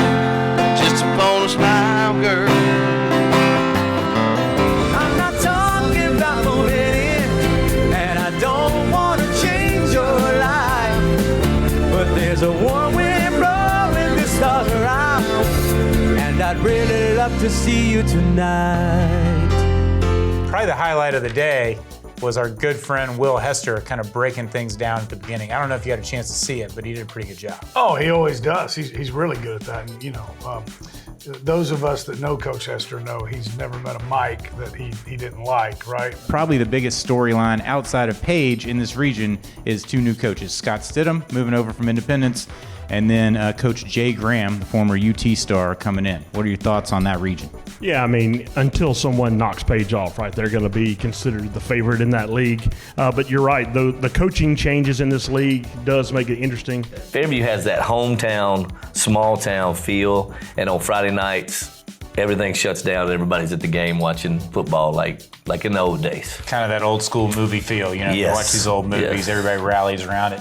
just upon a smile, girl. I'm not talking about moving in, and I don't want to change your life. But there's a warm wind blowing the stars around, and I'd really love to see you tonight. Probably the highlight of the day was our good friend Will Hester kind of breaking things down at the beginning. I don't know if you had a chance to see it, but he did a pretty good job. Oh, he always does. He's really good at that. And, those of us that know Coach Hester know he's never met a mic that he didn't like, right? Probably the biggest storyline outside of Page in this region is 2 new coaches. Scott Stidham moving over from Independence and then Coach Jay Graham, the former UT star, coming in. What are your thoughts on that region? Yeah, I mean, until someone knocks Page off, right, they're going to be considered the favorite in that league. But you're right, the coaching changes in this league does make it interesting. Fairview has that hometown, small town feel, and on Friday nights, everything shuts down and everybody's at the game watching football like in the old days. Kind of that old school movie feel, you know, Yes. you watch these old movies, Yes. everybody rallies around it.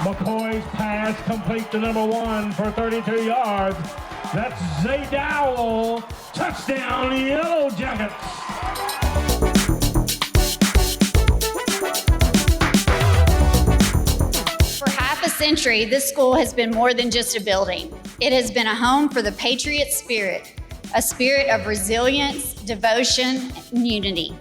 McCoy's pass complete to number 1 for 32 yards. That's Zay Dowell. Touchdown, Yellow Jackets. For half a century, this school has been more than just a building. It has been a home for the Patriot spirit, a spirit of resilience, devotion, and unity.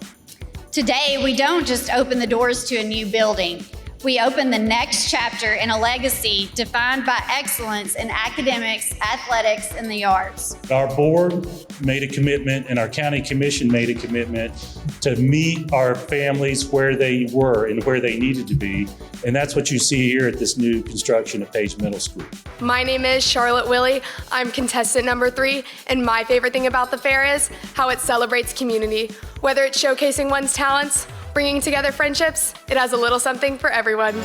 Today, we don't just open the doors to a new building. We open the next chapter in a legacy defined by excellence in academics, athletics, and the arts. Our board made a commitment and our county commission made a commitment to meet our families where they were and where they needed to be. And that's what you see here at this new construction at Page Middle School. My name is Charlotte Willie. I'm contestant number 3, and my favorite thing about the fair is how it celebrates community. Whether it's showcasing one's talents, bringing together friendships, it has a little something for everyone.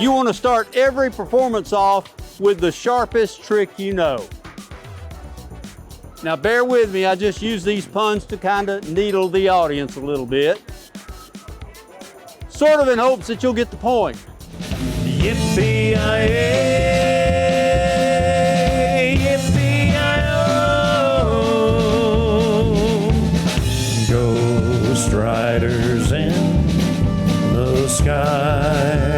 You want to start every performance off with the sharpest trick you know. Now bear with me, I just use these puns to kind of needle the audience a little bit. Sort of in hopes that you'll get the point. Yippee-yi-yay, yippee-yi-oh. Ghost riders in the sky.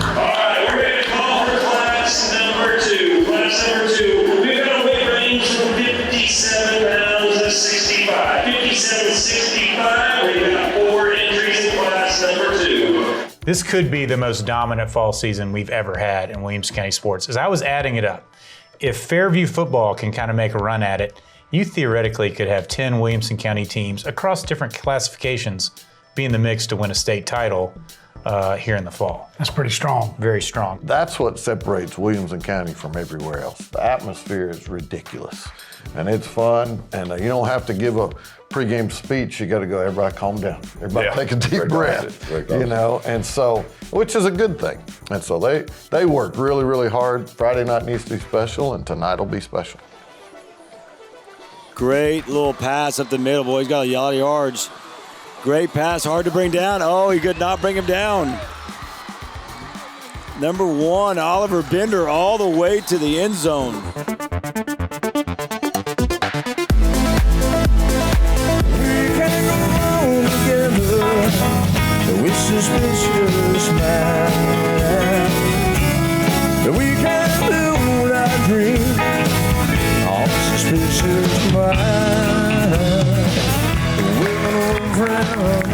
All right, we're ready to call for class number 2. Class number 2, we've got a weight range from 57 pounds to 65. 57 to 65, we've got 4 entries in class number 2. This could be the most dominant fall season we've ever had in Williamson County sports. As I was adding it up, if Fairview football can kind of make a run at it, you theoretically could have 10 Williamson County teams across different classifications be in the mix to win a state title here in the fall. That's pretty strong. Very strong. That's what separates Williamson County from everywhere else. The atmosphere is ridiculous, and it's fun, and you don't have to give a pregame speech. You got to go, everybody calm down. Everybody take a deep breath, you know, and so, which is a good thing. And so they worked really, really hard. Friday night needs to be special, and tonight will be special. Great little pass up the middle, boy. He's got a lot of yards. Great pass, hard to bring down. Oh, he could not bring him down. Number 1, Oliver Bender, all the way to the end zone. Suspicious man, we can build our dream on suspicious mind. Women will frown,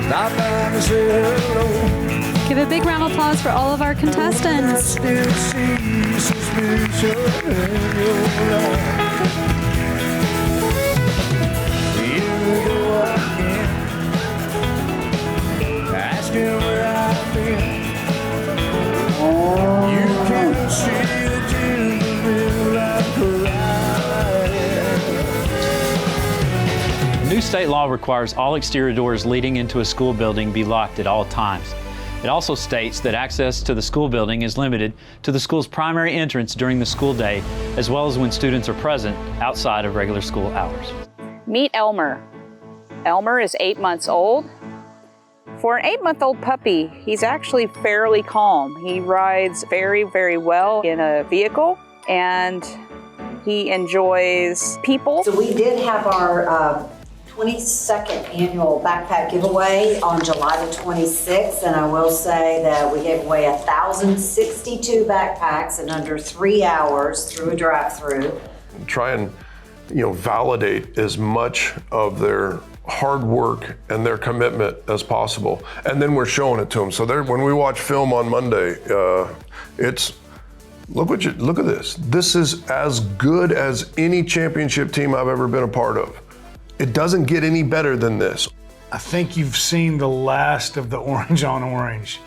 stop by to say hello. Give a big round of applause for all of our contestants. Still see suspicion in your life. Here we go again. Asking where I've been. You can see the tears in real life crying. New state law requires all exterior doors leading into a school building be locked at all times. It also states that access to the school building is limited to the school's primary entrance during the school day, as well as when students are present outside of regular school hours. Meet Elmer. Elmer is 8 months old. For an 8-month-old puppy, he's actually fairly calm. He rides very, very well in a vehicle, and he enjoys people. So we did have our 22nd annual backpack giveaway on July the 26th, and I will say that we gave away 1,062 backpacks in under 3 hours through a drive-through. Try and validate as much of their hard work and their commitment as possible. And then we're showing it to them. So when we watch film on Monday, look at this. This is as good as any championship team I've ever been a part of. It doesn't get any better than this. I think you've seen the last of the orange on orange,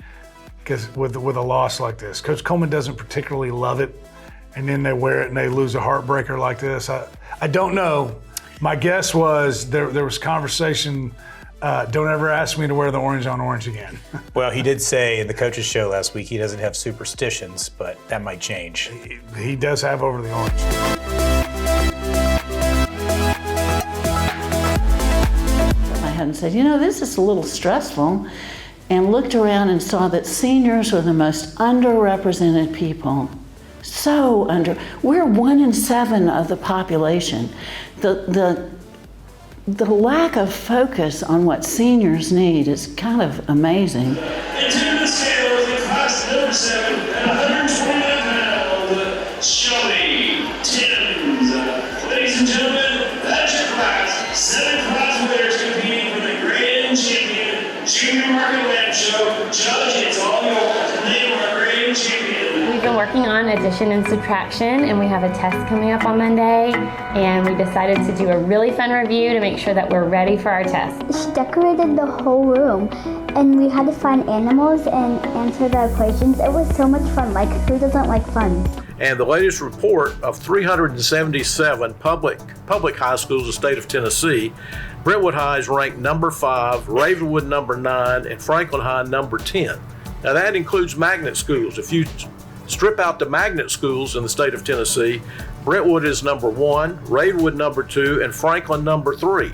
because with a loss like this. Coach Coleman doesn't particularly love it, and then they wear it and they lose a heartbreaker like this. I don't know. My guess was there was conversation, don't ever ask me to wear the orange on orange again. Well, he did say in the coaches show last week he doesn't have superstitions, but that might change. He does have over the orange. My head and said, this is a little stressful, and looked around and saw that seniors were the most underrepresented people. We're 1 in 7 of the population. The lack of focus on what seniors need is kind of amazing. Into the scale is the class number 7 at 129-pound, Shelby Timms. Ladies and gentlemen, that's your class. 7 class winners competing for the grand champion junior market lamp show. Judge, it's all yours. Name our grand champion. We've been working on addition and subtraction, and we have a test coming up on Monday, and we decided to do a really fun review to make sure that we're ready for our test. She decorated the whole room, and we had to find animals and answer the equations. It was so much fun. Like, who doesn't like fun? And the latest report of 377 public high schools in the state of Tennessee, Brentwood High is ranked number 5, Ravenwood number 9, and Franklin High number 10. Now that includes magnet schools. If you strip out the magnet schools in the state of Tennessee, Brentwood is number 1, Ravenwood number 2, and Franklin number 3.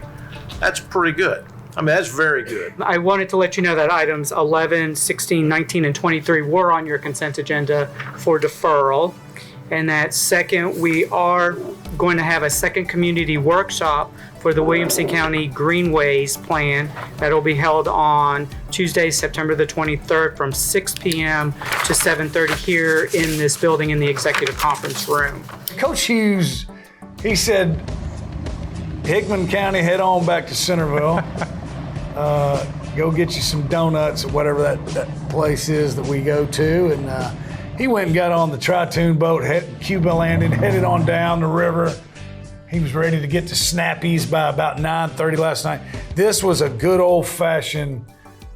That's pretty good. I mean, that's very good. I wanted to let you know that items 11, 16, 19, and 23 were on your consent agenda for deferral. And that second, we are going to have a second community workshop for the Williamson County Greenways Plan that'll be held on Tuesday, September the 23rd from 6 p.m. to 7:30 here in this building in the executive conference room. Coach Hughes, he said, Hickman County, head on back to Centerville. Go get you some donuts or whatever that place is that we go to. And he went and got on the Tritoon boat, Cuba landing, headed on down the river. He was ready to get to Snappies by about 9:30 last night. This was a good old-fashioned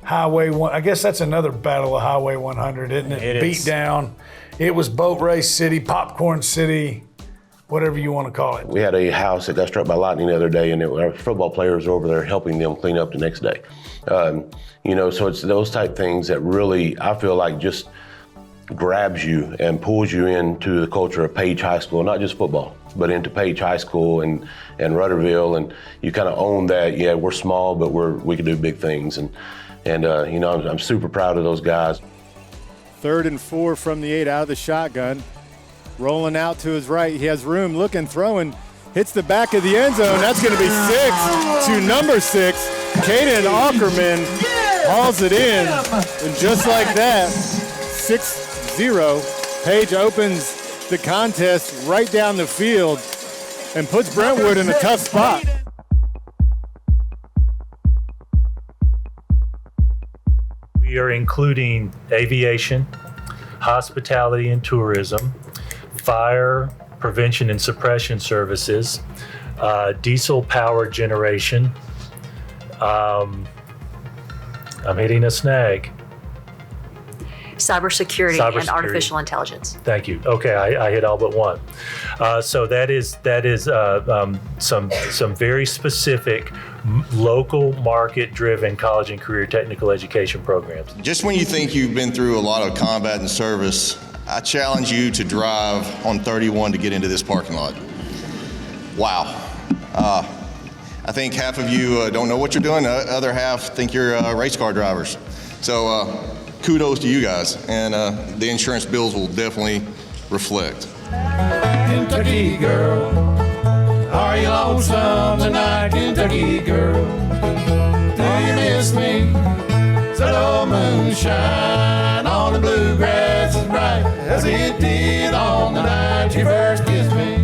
Highway 1. I guess that's another battle of Highway 100, isn't it? It Beat is. down. It was Boat Race City, Popcorn City, whatever you want to call it. We had a house that got struck by lightning the other day, and our football players were over there helping them clean up the next day. So it's those type things that really, I feel like, just grabs you and pulls you into the culture of Page High School, not just football, but into Page High School and Rudderville, and you kind of own that. Yeah, we're small, but we can do big things, and I'm super proud of those guys. 3rd and 4 from the 8 out of the shotgun, rolling out to his right. He has room, looking, throwing, hits the back of the end zone. That's going to be 6 to number 6. Caden Ackerman hauls it in, and just like that, 6-0. Page opens the contest right down the field and puts Brentwood in a tough spot. We are including aviation, hospitality and tourism, fire prevention and suppression services, diesel power generation. I'm hitting a snag. Cybersecurity and artificial intelligence. Thank you. Okay, I hit all but one. So that is some very specific local market-driven college and career technical education programs. Just when you think you've been through a lot of combat and service, I challenge you to drive on 31 to get into this parking lot. Wow. I think half of you don't know what you're doing. The other half think you're race car drivers. So kudos to you guys, and the insurance bills will definitely reflect. Kentucky girl, are you lonesome tonight, Kentucky girl? Do you miss me? Said old moonshine on the bluegrass as bright as it did on the night you first kissed me.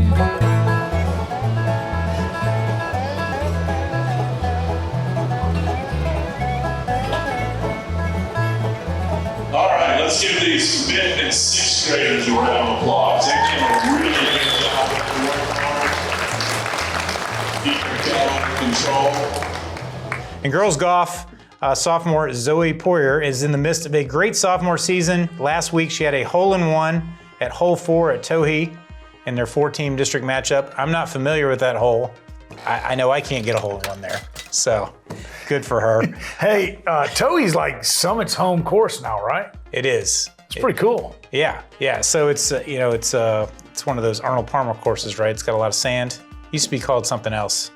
Let's give these 5th and 6th graders a round of applause. They've done a really good job of working hard. Keep your tail under control. In girls golf, sophomore Zoe Poirier is in the midst of a great sophomore season. Last week, she had a hole-in-one at hole 4 at Towhee in their 4-team district matchup. I'm not familiar with that hole. I know I can't get a hole-in-one there, so good for her. Hey, Towhee's like Summit's home course now, right? It is. It's pretty cool. Yeah. So it's it's one of those Arnold Palmer courses, right? It's got a lot of sand. Used to be called something else.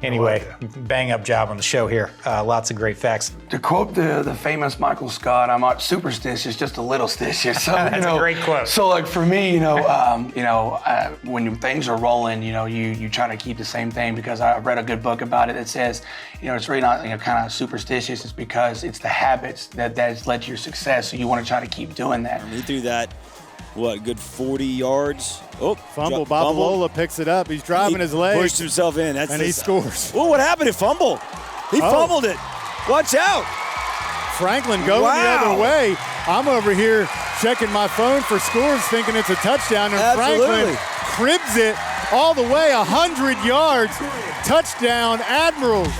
Anyway, bang up job on the show here. Lots of great facts. To quote the famous Michael Scott, I'm not superstitious, just a little stitious. So, That's a great quote. So like for me, when things are rolling, you try to keep the same thing, because I read a good book about it that says, it's really not kind of superstitious. It's because it's the habits that's led to your success. So you want to try to keep doing that. He threw that, good 40 yards. Oh, fumble. Babalola picks it up. He's driving his leg. Pushed himself in. And he scores. Oh, what happened? He fumbled. He fumbled it. Watch out. Franklin going the other way. I'm over here checking my phone for scores, thinking it's a touchdown, and Franklin cribs it all the way 100 yards. Touchdown, Admirals.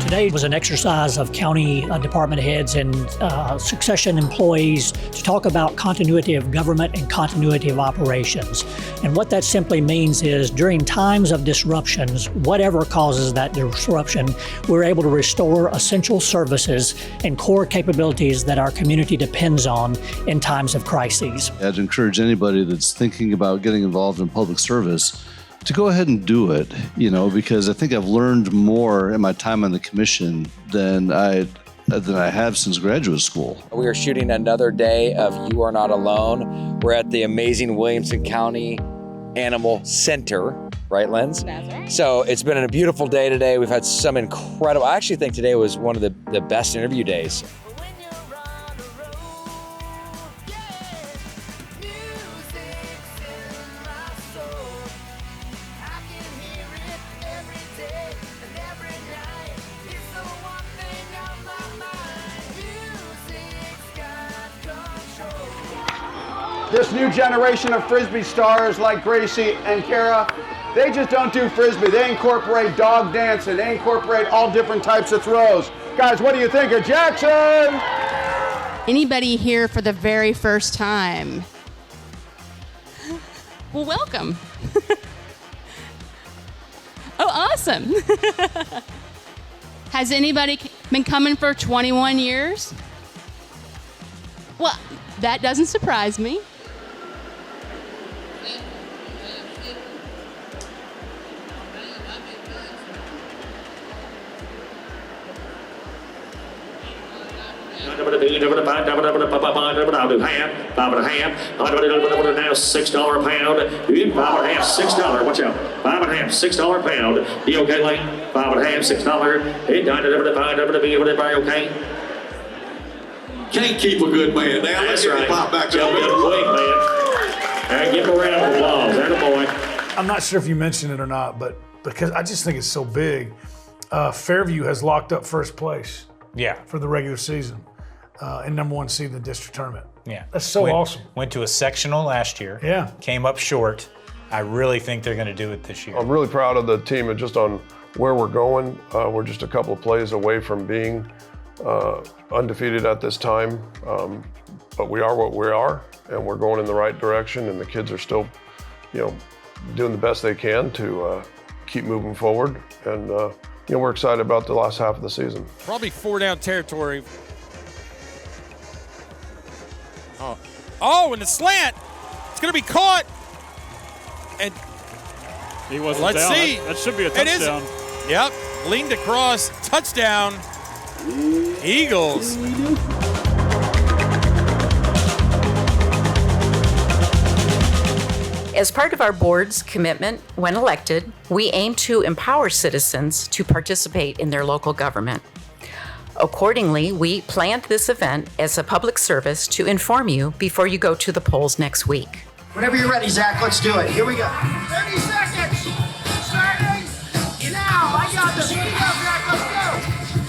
Today was an exercise of county department heads and succession employees to talk about continuity of government and continuity of operations. And what that simply means is during times of disruptions, whatever causes that disruption, we're able to restore essential services and core capabilities that our community depends on in times of crises. I'd encourage anybody that's thinking about getting involved in public service to go ahead and do it, because I think I've learned more in my time on the commission than I have since graduate school. We are shooting another day of You Are Not Alone. We're at the amazing Williamson County Animal Center, right, Lens? That's right. So it's been a beautiful day today. We've had some incredible, I actually think today was one of the best interview days. This new generation of Frisbee stars like Gracie and Kara, they just don't do Frisbee. They incorporate dog dancing. They incorporate all different types of throws. Guys, what do you think of Jackson? Anybody here for the very first time? Well, welcome. Oh, awesome. Has anybody been coming for 21 years? Well, that doesn't surprise me. Now $6 a pound. $5.50, $6. Watch out. $5.50, $6 a pound. You okay, Lane? $5.50, $6. Everybody okay? Can't keep a good man down. That's Let's right. Pop back Jump up. in quick, man. All right, give him a round of applause. That boy. I'm not sure if you mentioned it or not, but because I just think it's so big, Fairview has locked up first place. Yeah. For the regular season, and #1 seed in the district tournament. Yeah. That's so awesome. Went to a sectional last year. Yeah. Came up short. I really think they're going to do it this year. I'm really proud of the team and just on where we're going. We're just a couple of plays away from being undefeated at this time, but we are what we are, and we're going in the right direction, and the kids are still, doing the best they can to keep moving forward, and we're excited about the last half of the season. Probably 4-down territory. Oh, and the slant, it's going to be caught, and he wasn't let's down. see. That should be a touchdown. It is. Yep, leaned across, touchdown. Eagles. As part of our board's commitment when elected, we aim to empower citizens to participate in their local government. Accordingly, we planned this event as a public service to inform you before you go to the polls next week. Whenever you're ready, Zach, let's do it. Here we go. 30 seconds. Starting now. I got the video, Zach. Let's go.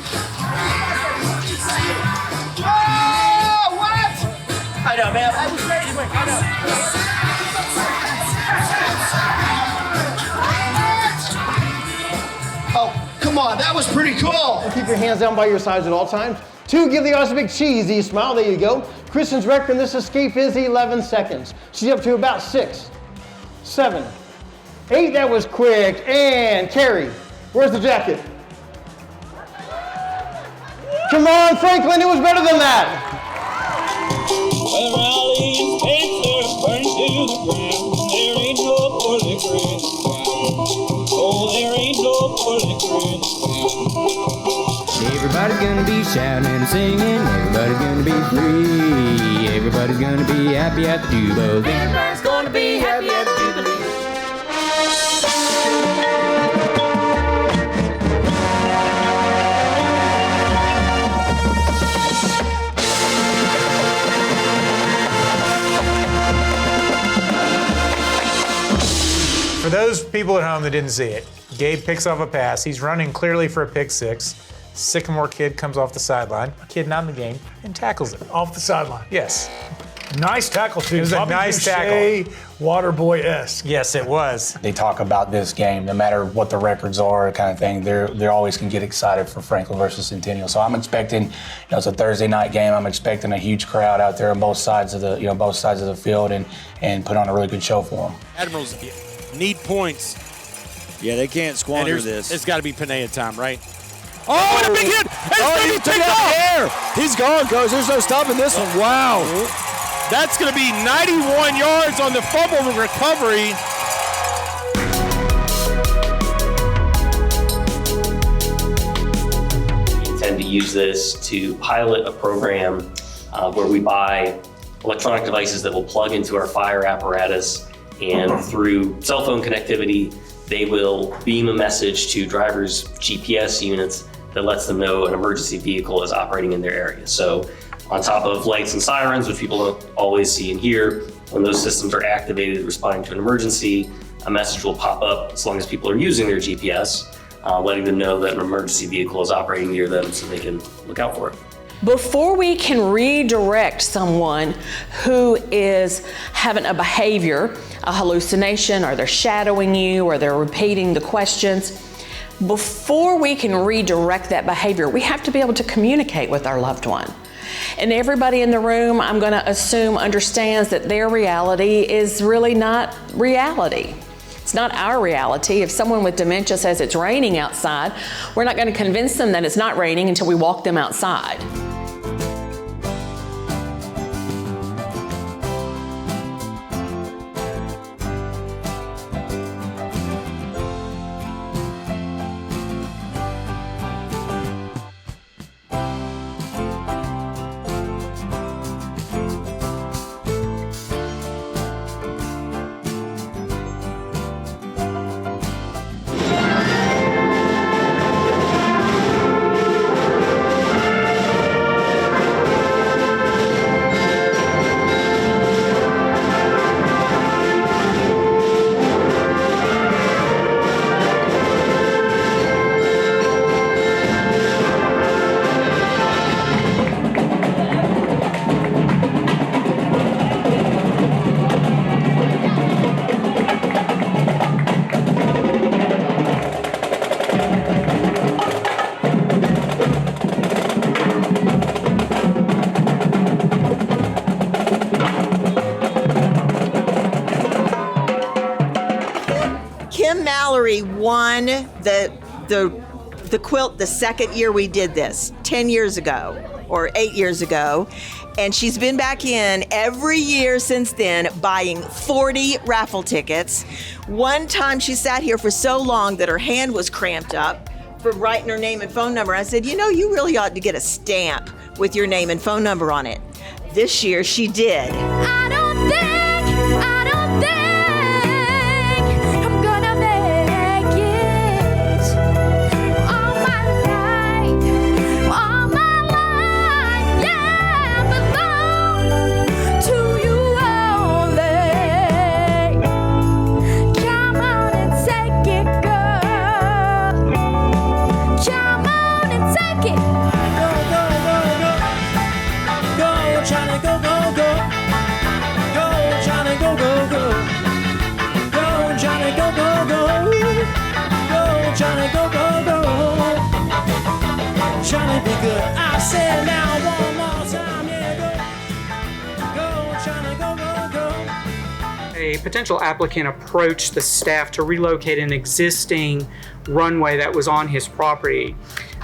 know, man. I was ready. I know. Oh, come on, that was pretty cool. Keep your hands down by your sides at all times. 2, give the audience a big cheesy smile. There you go. Kristen's record in this escape is 11 seconds. She's up to about 6, 7, 8. That was quick. And Carrie, where's the jacket? Come on, Franklin, it was better than that. Well, Raleigh's paper burned to the ground. There ain't no poor liquor in the town. Oh, there ain't no poor liquor in the town. Everybody's gonna be shouting and singing. Everybody's gonna be free. Everybody's gonna be happy at the Jubilee. Everybody's gonna be happy at the Jubilee. For those people at home that didn't see it, Gabe picks off a pass. He's running clearly for a pick six. Sycamore kid comes off the sideline, a kid not in the game, and tackles it. Off the sideline. Yes. Nice tackle, too. It was a Bobby nice Boucher, tackle. Waterboy-esque. Yes, it was. They talk about this game, no matter what the records are, kind of thing. They always can get excited for Franklin versus Centennial. So I'm expecting, it's a Thursday night game. I'm expecting a huge crowd out there on both sides of the field and put on a really good show for them. Admirals need points. Yeah, they can't squander this. It's got to be Pineda time, right? Oh, and a big hit! He took it up there. He's gone, Coach. There's no stopping this one. Wow. That's going to be 91 yards on the fumble recovery. We intend to use this to pilot a program where we buy electronic devices that will plug into our fire apparatus, and through cell phone connectivity, they will beam a message to drivers' GPS units that lets them know an emergency vehicle is operating in their area. So on top of lights and sirens, which people don't always see and hear, when those systems are activated responding to an emergency, a message will pop up as long as people are using their GPS, letting them know that an emergency vehicle is operating near them so they can look out for it. Before we can redirect someone who is having a behavior, a hallucination, or they're shadowing you, or they're repeating the questions, before we can redirect that behavior, we have to be able to communicate with our loved one. And everybody in the room, I'm going to assume, understands that their reality is really not reality. It's not our reality. If someone with dementia says it's raining outside, we're not going to convince them that it's not raining until we walk them outside. Won the quilt the second year we did this, 10 years ago or 8 years ago, and she's been back in every year since then buying 40 raffle tickets. One time she sat here for so long that her hand was cramped up from writing her name and phone number. I said, you really ought to get a stamp with your name and phone number on it. This year she did. I don't think I'm gonna make it all my life, yeah, belong to you only. Come on and take it, girl. Come on and take it. Go, Johnny, go, go, go. said now one more time, yeah, go, China, go, go, go. A potential applicant approached the staff to relocate an existing runway that was on his property.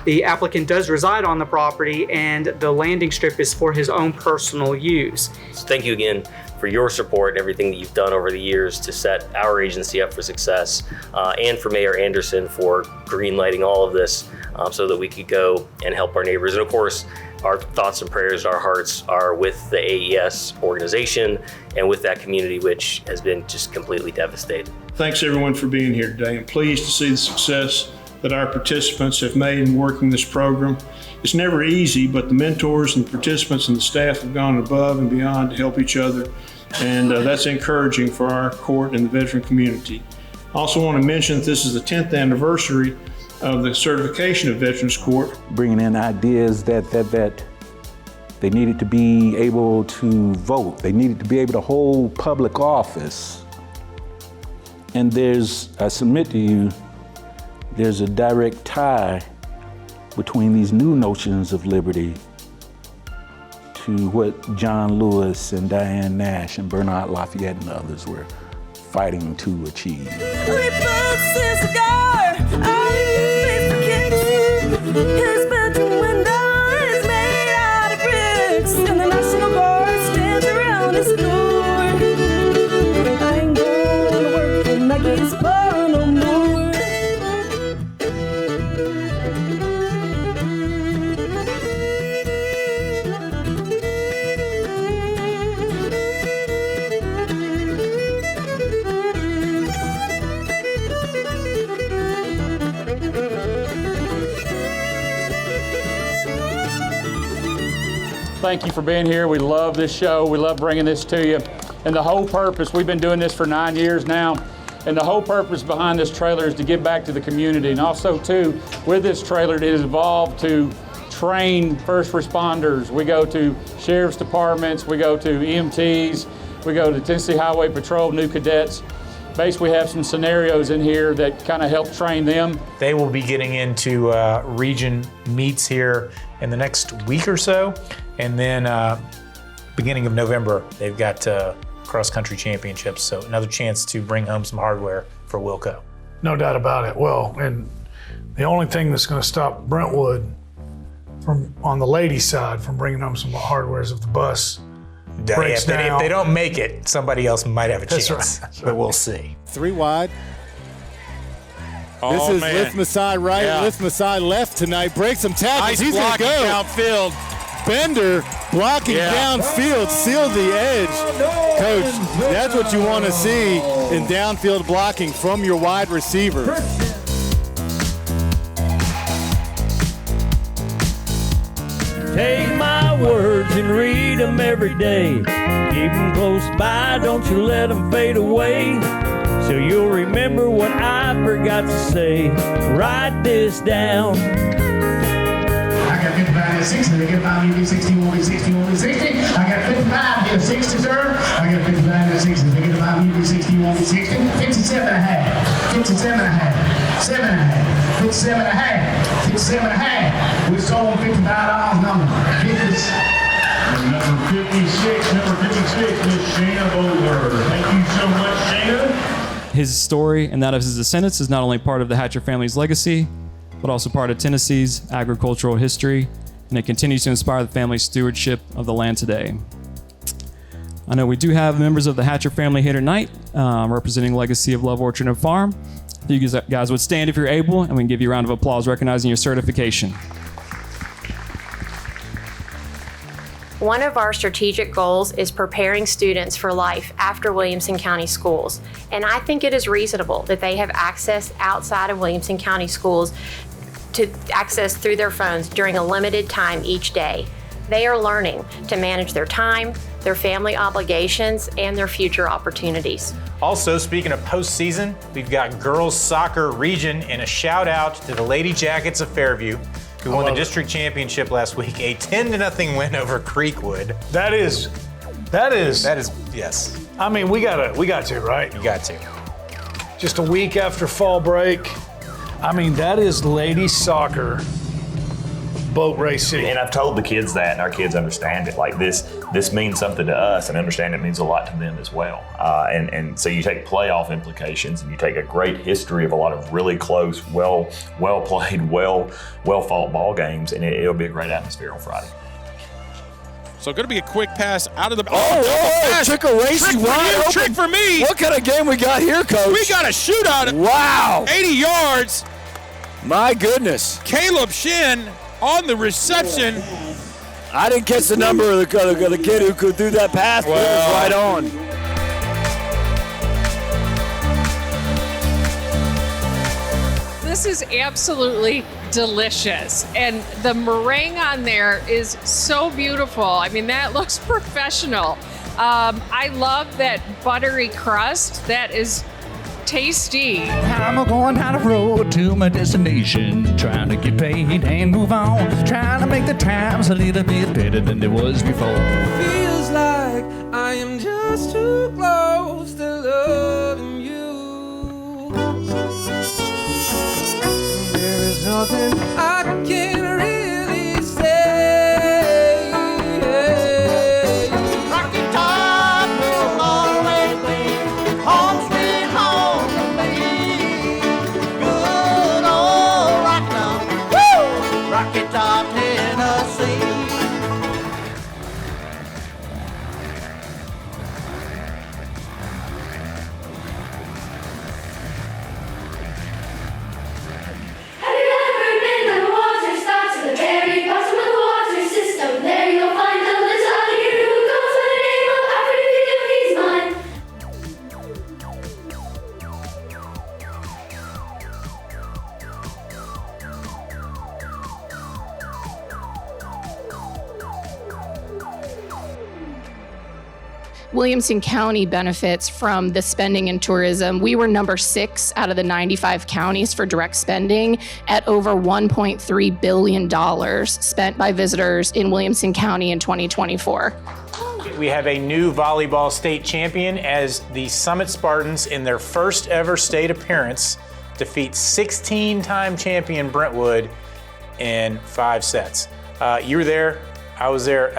The applicant does reside on the property, and the landing strip is for his own personal use. Thank you again for your support and everything that you've done over the years to set our agency up for success, and for Mayor Anderson for greenlighting all of this so that we could go and help our neighbors. And of course, our thoughts and prayers, our hearts are with the AES organization and with that community, which has been just completely devastated. Thanks everyone for being here today. I'm pleased to see the success that our participants have made in working this program. It's never easy, but the mentors and the participants and the staff have gone above and beyond to help each other, and that's encouraging for our court and the veteran community. I also want to mention that this is the 10th anniversary of the certification of Veterans Court. Bringing in ideas that they needed to be able to vote, they needed to be able to hold public office. And I submit to you, there's a direct tie between these new notions of liberty to what John Lewis and Diane Nash and Bernard Lafayette and others were fighting to achieve. His bedroom window is made out of bricks, and the National Guard stands around his door. I ain't gonna work in Maggie's bar no more. Thank you for being here. We love this show. We love bringing this to you. And the whole purpose, we've been doing this for 9 years now, and the whole purpose behind this trailer is to give back to the community. And also, too, with this trailer, it has evolved to train first responders. We go to sheriff's departments, we go to EMTs, we go to Tennessee Highway Patrol, new cadets. Basically, we have some scenarios in here that kind of help train them. They will be getting into region meets here in the next week or so. And then beginning of November, they've got cross-country championships. So another chance to bring home some hardware for Wilco. No doubt about it. Well, and the only thing that's going to stop Brentwood from, on the ladies' side, from bringing home some hardware is if the bus breaks down. If they don't make it, somebody else might have a chance. That's right. But we'll see. 3 wide. Oh, This is man. Lift Masai right, Yeah. Lift Masai left tonight. Breaks some tackles. Nice He's going to blocking go. downfield. Bender blocking downfield, sealed the edge. Coach, that's what you want to see in downfield blocking from your wide receiver. Take my words and read them every day. Keep them close by, don't you let them fade away. So you'll remember what I forgot to say. Write this down. I got 55 here 60, they get 5 here 60, 1 60, 1 60. I got 55 here 60, sir. I got 55 here 60, they get 5 here 60, 1 60. 57 and a half, 57 and a half, 7 and a half, 57 and a half, 57 and a half. We sold $55 number. Number 56, Miss Shayna Bowler. Thank you so much, Shayna. His story and that of his descendants is not only part of the Hatcher family's legacy, but also part of Tennessee's agricultural history, and it continues to inspire the family's stewardship of the land today. I know we do have members of the Hatcher family here tonight, representing the legacy of Love Orchard and Farm. You guys would stand if you're able, and we can give you a round of applause recognizing your certification. One of our strategic goals is preparing students for life after Williamson County schools. And I think it is reasonable that they have access outside of Williamson County schools to access through their phones during a limited time each day. They are learning to manage their time, their family obligations, and their future opportunities. Also, speaking of postseason, we've got girls soccer region, and a shout out to the Lady Jackets of Fairview, who won the district championship last week, a 10-0 win over Creekwood. That is, yes. I mean, we got to, right? You got to. Just a week after fall break. I mean, that is ladies soccer boat race city. And I've told the kids that, and our kids understand it. Like this means something to us, and understand it means a lot to them as well. And so you take playoff implications, and you take a great history of a lot of really close, well played, well fought ball games, and it'll be a great atmosphere on Friday. So going to be a quick pass out of the. Trick or racing wide open. Trick for me. What kind of game we got here, Coach? We got a shootout. Wow. 80 yards. My goodness. Caleb Shin on the reception. I didn't catch the number of the kid who could do that pass, but it was right on. This is absolutely delicious. And the meringue on there is so beautiful. I mean, that looks professional. I love that buttery crust. That is tasty. I'm going down the road to my destination, trying to get paid and move on, trying to make the times a little bit better than they was before. Feels like I am just too close to loving you. There is nothing I can really say. Rocky Top will always be home sweet home to me. Good old Rocky Top, Tennessee. Williamson County benefits from the spending in tourism. We were number 6 out of the 95 counties for direct spending at over $1.3 billion spent by visitors in Williamson County in 2024. We have a new volleyball state champion as the Summit Spartans, in their first ever state appearance, defeat 16-time champion Brentwood in 5 sets. You were there, I was there.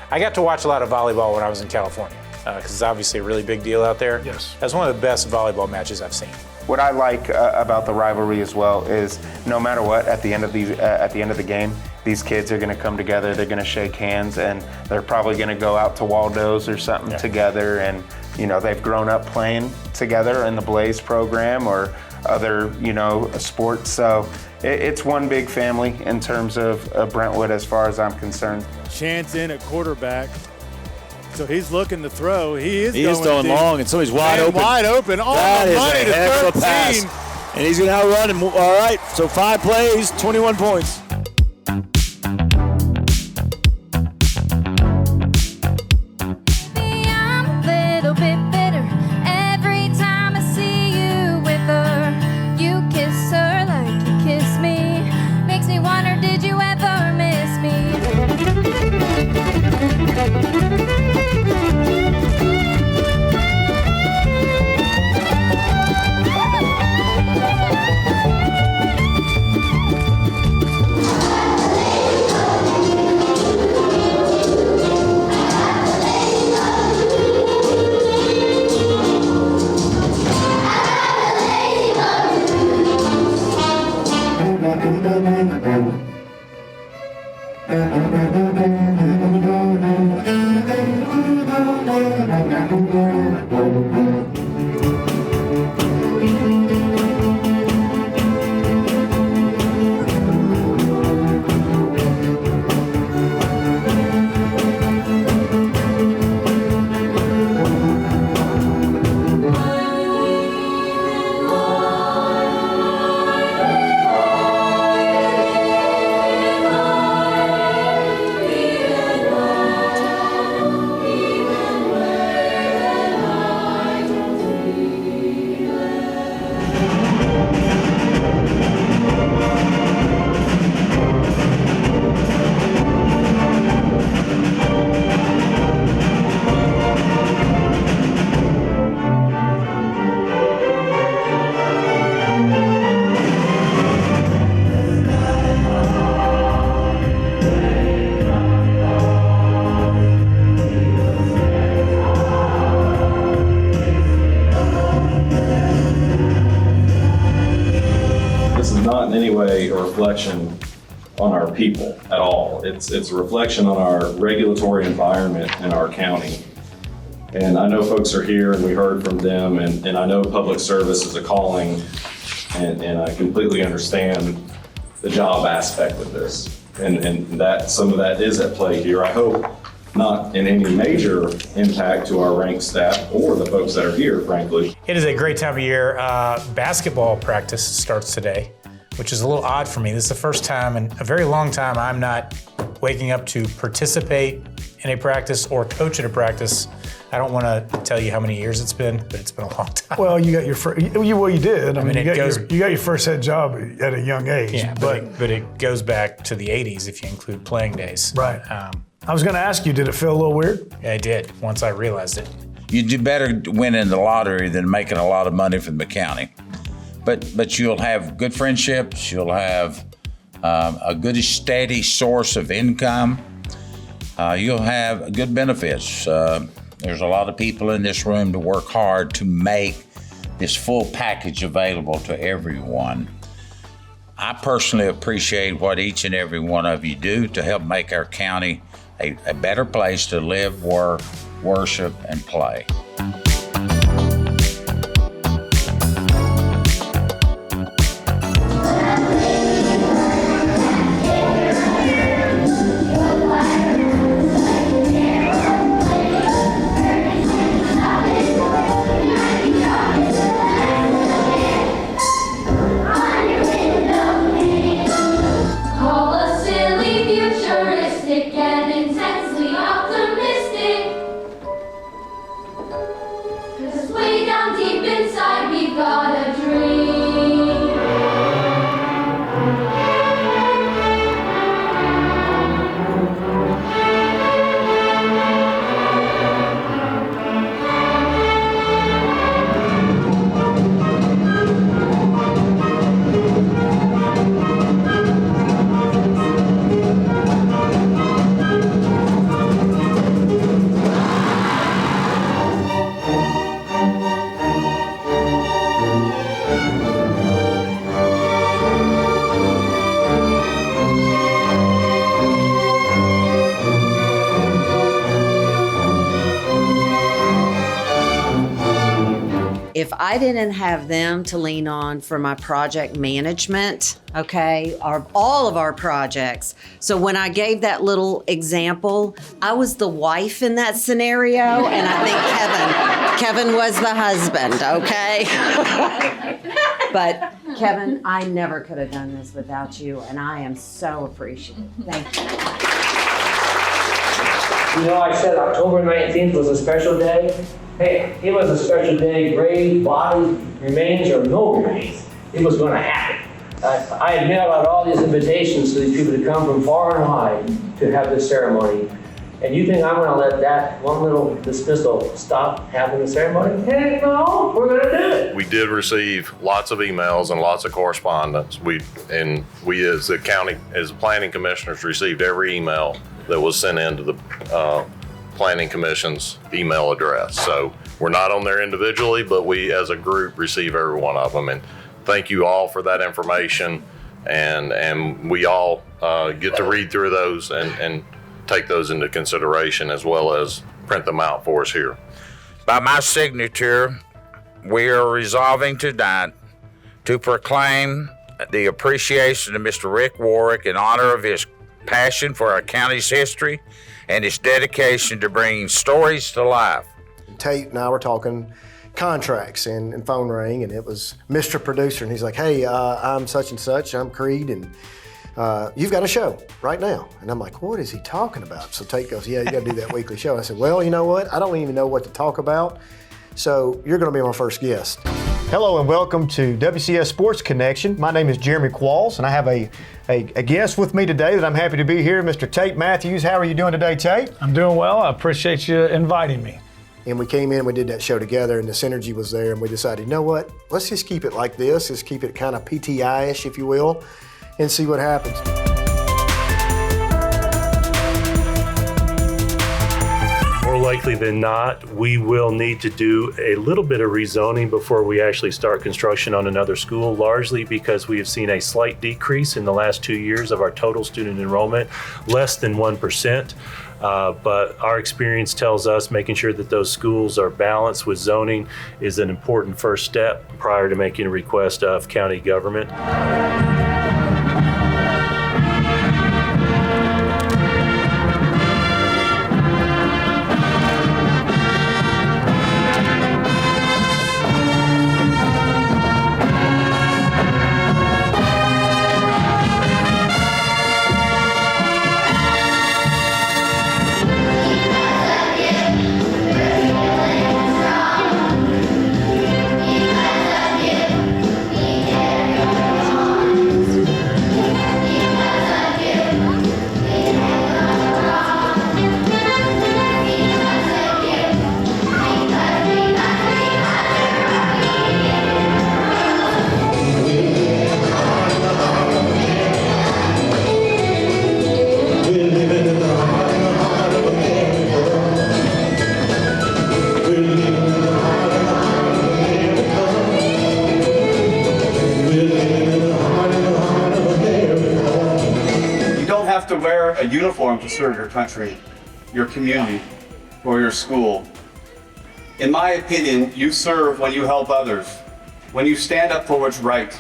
I got to watch a lot of volleyball when I was in California, because it's obviously a really big deal out there. Yes. That's one of the best volleyball matches I've seen. What I like about the rivalry as well is no matter what, at the end of the game, these kids are going to come together. They're going to shake hands, and they're probably going to go out to Waldo's or something together. And they've grown up playing together in the Blaze program or other sports. So it's one big family in terms of Brentwood, as far as I'm concerned. Chance in at quarterback. So he's looking to throw. He is throwing deep. long, and somebody's wide open. Wide open. On That the is money a to heck of a 13. pass. And he's going to outrun him. All right, so 5 plays, 21 points. Little bit bitter every time I see you with her. You kiss her like you kiss me. Makes me wonder, did you ever miss me? not in any way a reflection on our people at all. It's a reflection on our regulatory environment in our county. And I know folks are here and we heard from them, and I know public service is a calling, and I completely understand the job aspect of this. And that some of that is at play here. I hope not in any major impact to our rank staff or the folks that are here, frankly. It is a great time of year. Basketball practice starts today, which is a little odd for me. This is the first time in a very long time I'm not waking up to participate in a practice or coach at a practice. I don't want to tell you how many years it's been, but it's been a long time. Well, you got your first. You did. I mean, you got your first head job at a young age. Yeah, but it goes back to the '80s if you include playing days. Right. I was going to ask you, did it feel a little weird? Yeah, it did once I realized it. You do better winning the lottery than making a lot of money from the county. But you'll have good friendships. You'll have a good steady source of income. You'll have good benefits. There's a lot of people in this room to work hard to make this full package available to everyone. I personally appreciate what each and every one of you do to help make our county a better place to live, work, worship, and play. If I didn't have them to lean on for my project management, okay, all of our projects. So when I gave that little example, I was the wife in that scenario, and I think Kevin was the husband, okay? But Kevin, I never could have done this without you, and I am so appreciative. Thank you. You know, I said October 19th was a special day. Hey, it was a special day, grave, body, remains, or no remains. It was going to happen. I had mailed out all these invitations to these people to come from far and wide to have this ceremony. And you think I'm going to let that one little dismissal stop having the ceremony? Heck no, we're going to do it. We did receive lots of emails and lots of correspondence. We as the county, as planning commissioners, received every email that was sent into the Planning Commission's email address. So we're not on there individually, but we as a group receive every one of them. And thank you all for that information. And we all get to read through those and take those into consideration, as well as print them out for us here. By my signature, we are resolving tonight to proclaim the appreciation of Mr. Rick Warwick in honor of his passion for our county's history and his dedication to bringing stories to life. Tate and I were talking contracts, and phone rang, and it was Mr. Producer, and he's like, hey, I'm such and such, I'm Creed, and you've got a show right now. And I'm like, what is he talking about? So Tate goes, yeah, you got to do that weekly show. I said, well, you know what? I don't even know what to talk about, so you're going to be my first guest. Hello and welcome to WCS Sports Connection. My name is Jeremy Qualls, and I have a guest with me today that I'm happy to be here, Mr. Tate Matthews. How are you doing today, Tate? I'm doing well. I appreciate you inviting me. And we came in, we did that show together, and the synergy was there, and we decided, you know what? Let's just keep it like this. Let's keep it kind of PTI-ish, if you will, and see what happens. We're likely than not, we will need to do a little bit of rezoning before we actually start construction on another school, largely because we have seen a slight decrease in the last 2 years of our total student enrollment, less than 1%. But our experience tells us making sure that those schools are balanced with zoning is an important first step prior to making a request of county government. To wear a uniform to serve your country, your community, or your school. In my opinion, you serve when you help others, when you stand up for what's right,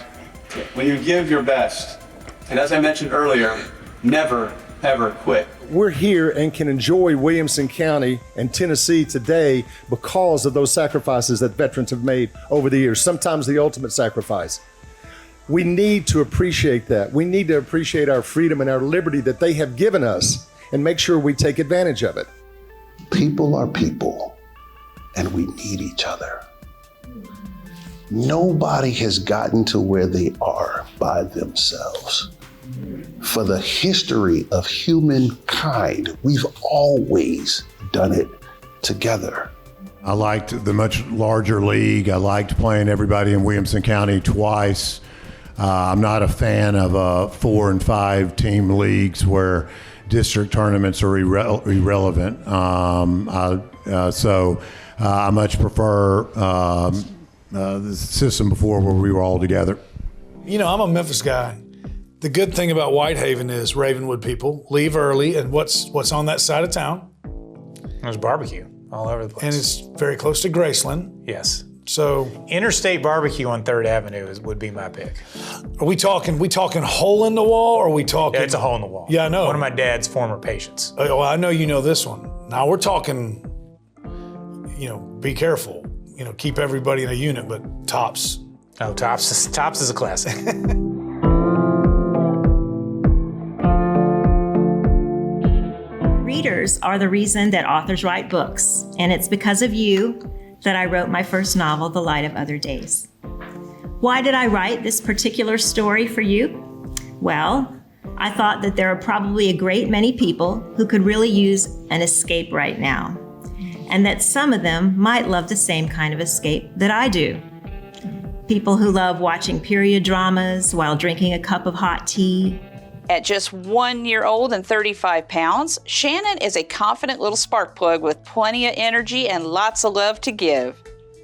when you give your best, and as I mentioned earlier, never, ever quit. We're here and can enjoy Williamson County and Tennessee today because of those sacrifices that veterans have made over the years, sometimes the ultimate sacrifice. We need to appreciate that. We need to appreciate our freedom and our liberty that they have given us and make sure we take advantage of it. People are people, and we need each other. Nobody has gotten to where they are by themselves. For the history of humankind, we've always done it together. I liked the much larger league. I liked playing everybody in Williamson County twice. I'm not a fan of 4 and 5 team leagues where district tournaments are irrelevant. So I much prefer the system before where we were all together. You know, I'm a Memphis guy. The good thing about Whitehaven is Ravenwood people leave early, and what's on that side of town? There's barbecue all over the place. And it's very close to Graceland. Yes. So interstate barbecue on 3rd Avenue would be my pick. Are we talking hole in the wall, or are we talking? Yeah, it's a hole in the wall. Yeah, I know. One of my dad's former patients. Well, I know you know this one. Now we're talking, be careful. Keep everybody in a unit, but tops. Oh, tops is a classic. Readers are the reason that authors write books, and it's because of you that I wrote my first novel, The Light of Other Days. Why did I write this particular story for you? Well, I thought that there are probably a great many people who could really use an escape right now, and that some of them might love the same kind of escape that I do. People who love watching period dramas while drinking a cup of hot tea. At just 1 year old and 35 pounds, Shannon is a confident little spark plug with plenty of energy and lots of love to give.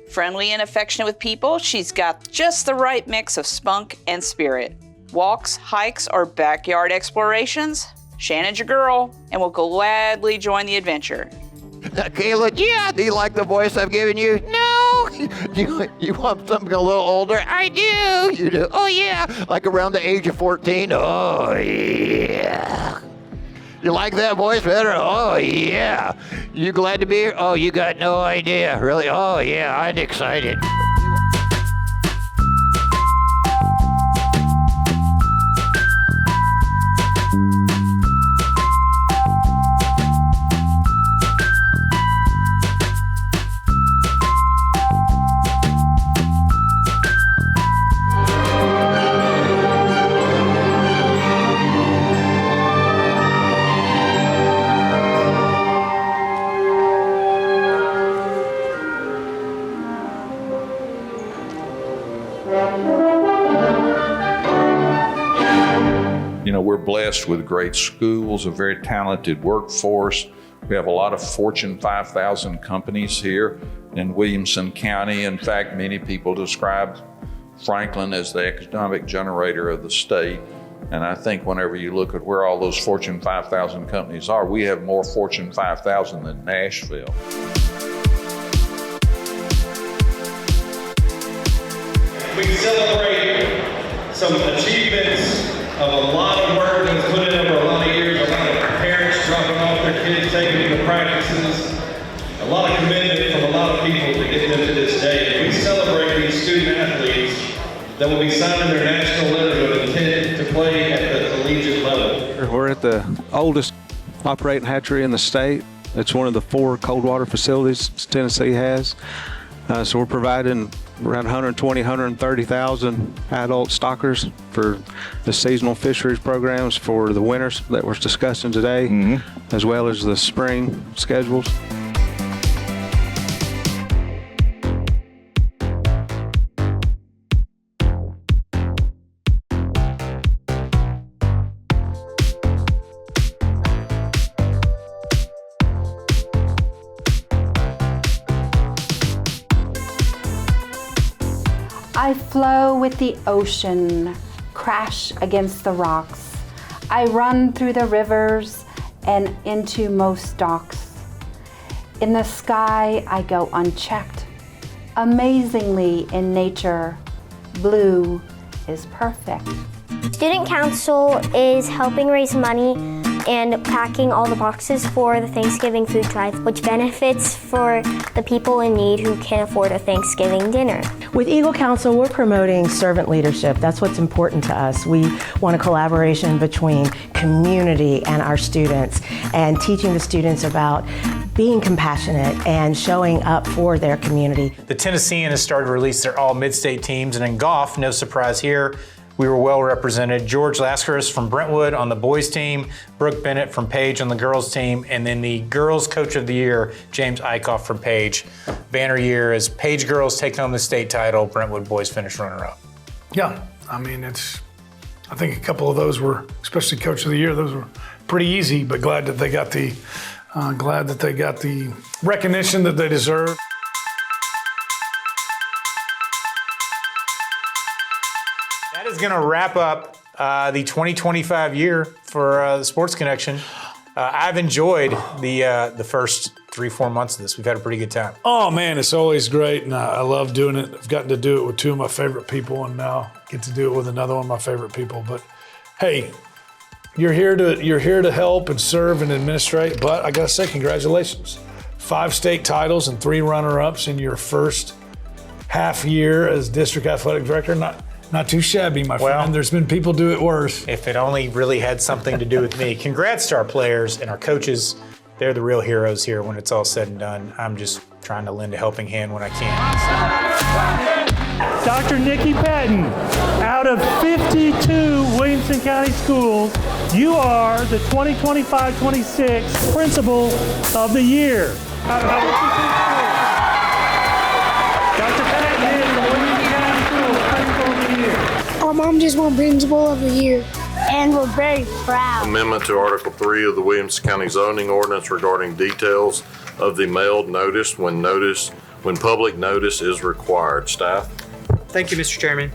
Friendly and affectionate with people, she's got just the right mix of spunk and spirit. Walks, hikes, or backyard explorations? Shannon's your girl and will gladly join the adventure. Kayla, yeah, do you like the voice I've given you? No. You want something a little older? I do. You do? Oh, yeah. Like around the age of 14? Oh, yeah. You like that voice better? Oh, yeah. You glad to be here? Oh, you got no idea. Really? Oh, yeah, I'm excited. We're blessed with great schools, a very talented workforce. We have a lot of Fortune 5,000 companies here in Williamson County. In fact, many people describe Franklin as the economic generator of the state. And I think whenever you look at where all those Fortune 5,000 companies are, we have more Fortune 5,000 than Nashville. We celebrate some achievements of a lot of work that's put in over a lot of years, a lot of parents dropping off their kids, taking them to practices, a lot of commitment from a lot of people to get them to this day. We celebrate these student athletes that will be signing their national letters of intent to play at the collegiate level. We're at the oldest operating hatchery in the state. It's one of the 4 cold water facilities Tennessee has. So we're providing around 120, 130,000 adult stockers for the seasonal fisheries programs for the winters that we're discussing today, as well as the spring schedules. I flow with the ocean, crash against the rocks. I run through the rivers and into most docks. In the sky, I go unchecked. Amazingly in nature, blue is perfect. Student Council is helping raise money and packing all the boxes for the Thanksgiving food drive, which benefits for the people in need who can't afford a Thanksgiving dinner. With Eagle Council, we're promoting servant leadership. That's what's important to us. We want a collaboration between community and our students and teaching the students about being compassionate and showing up for their community. The Tennessean has started to release their all mid-state teams, and in golf, no surprise here, we were well represented. George Lascaris from Brentwood on the boys team, Brooke Bennett from Page on the girls team, and then the girls coach of the year, James Eichhoff from Page. Banner year as Page girls take home the state title, Brentwood boys finish runner-up. Yeah, I mean, I think a couple of those were, especially coach of the year, those were pretty easy, but glad that they got the recognition that they deserve. That is going to wrap up the 2025 year for the Sports Connection. I've enjoyed the first 3-4 months of this. We've had a pretty good time. Oh man, it's always great, and I love doing it. I've gotten to do it with 2 of my favorite people, and now get to do it with another one of my favorite people. But hey, you're here to help and serve and administrate. But I gotta say, congratulations! 5 state titles and 3 runner-ups in your first half year as district athletic director. Not too shabby, my friend. There's been people do it worse. If it only really had something to do with me. Congrats to our players and our coaches. They're the real heroes here when it's all said and done. I'm just trying to lend a helping hand when I can. Dr. Nikki Patton, out of 52 Williamson County schools, you are the 2025-26 Principal of the Year. Dr. Patton is the Williamson County Schools Principal of the Year. Our mom just won Principal of the Year, and we're very proud. Amendment to Article 3 of the Williamson County zoning ordinance regarding details of the mailed notice when public notice is required. Staff? Thank you, Mr. Chairman.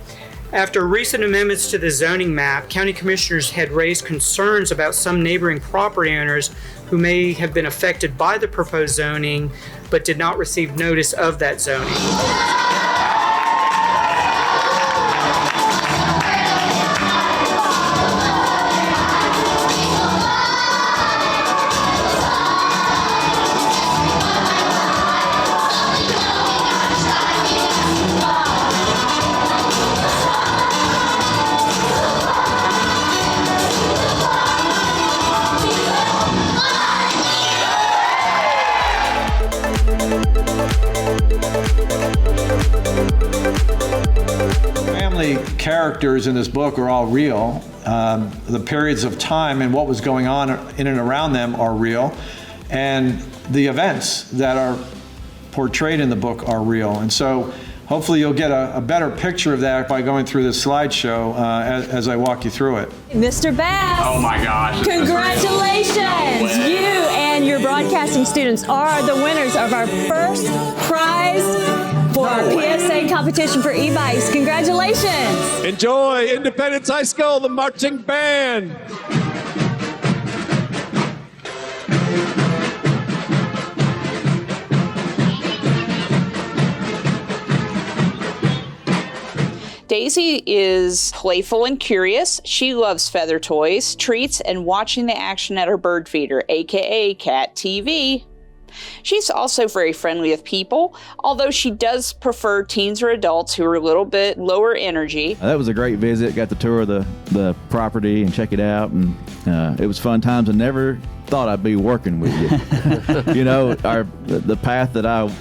After recent amendments to the zoning map, county commissioners had raised concerns about some neighboring property owners who may have been affected by the proposed zoning but did not receive notice of that zoning. Characters in this book are all real. The periods of time and what was going on in and around them are real. And the events that are portrayed in the book are real. And so hopefully you'll get a better picture of that by going through this slideshow as I walk you through it. Mr. Bass. Oh my gosh. Congratulations. You and and your broadcasting students are the winners of our first prize for our PSA competition for e-bikes. Congratulations. Enjoy Independence High School, the marching band. Daisy is playful and curious. She loves feather toys, treats, and watching the action at her bird feeder, aka Cat TV. She's also very friendly with people, although she does prefer teens or adults who are a little bit lower energy. That was a great visit. Got to tour the property and check it out, and it was fun times. I never thought I'd be working with you. You know, the path that I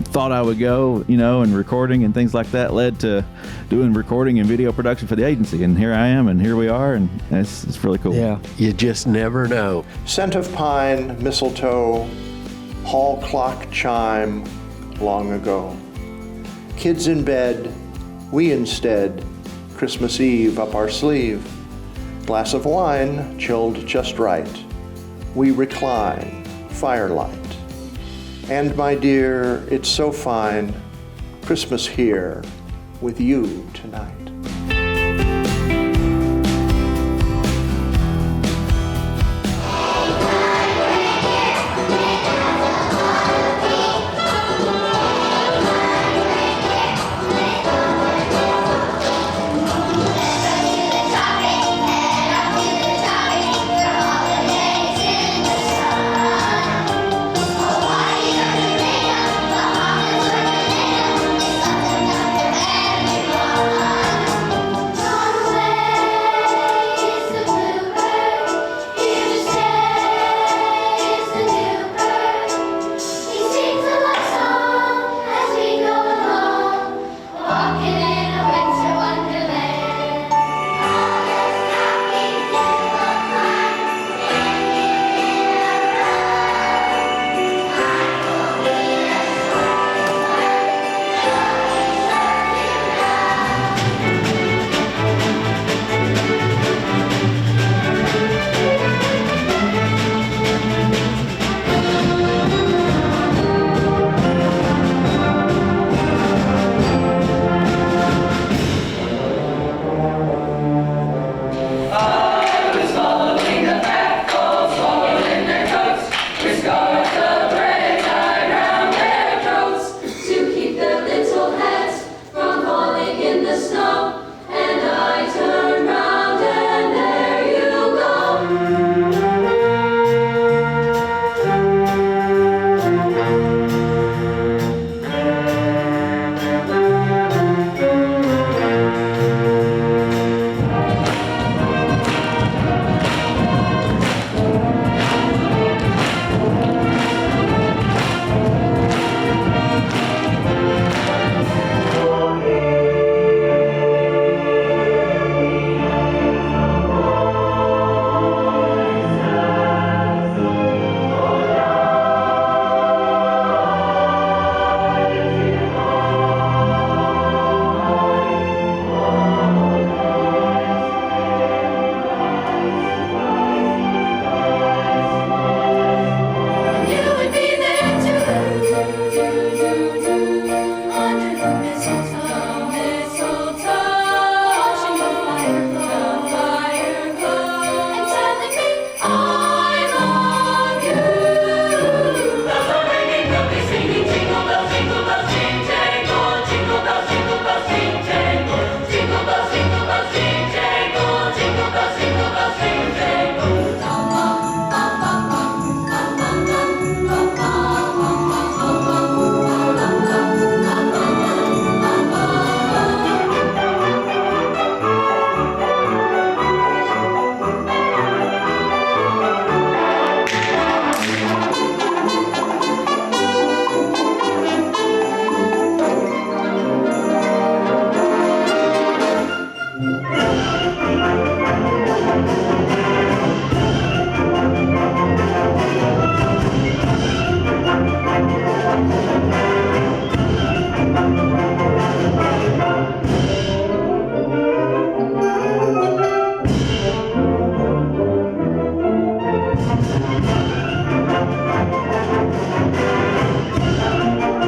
thought I would go, you know, and recording and things like that led to doing recording and video production for the agency. And here I am, and here we are, and it's really cool. Yeah, you just never know. Scent of pine, mistletoe, hall clock chime, long ago. Kids in bed, we instead, Christmas Eve up our sleeve. Glass of wine, chilled just right. We recline, firelight. And my dear, it's so fine, Christmas here with you tonight.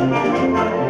Thank you.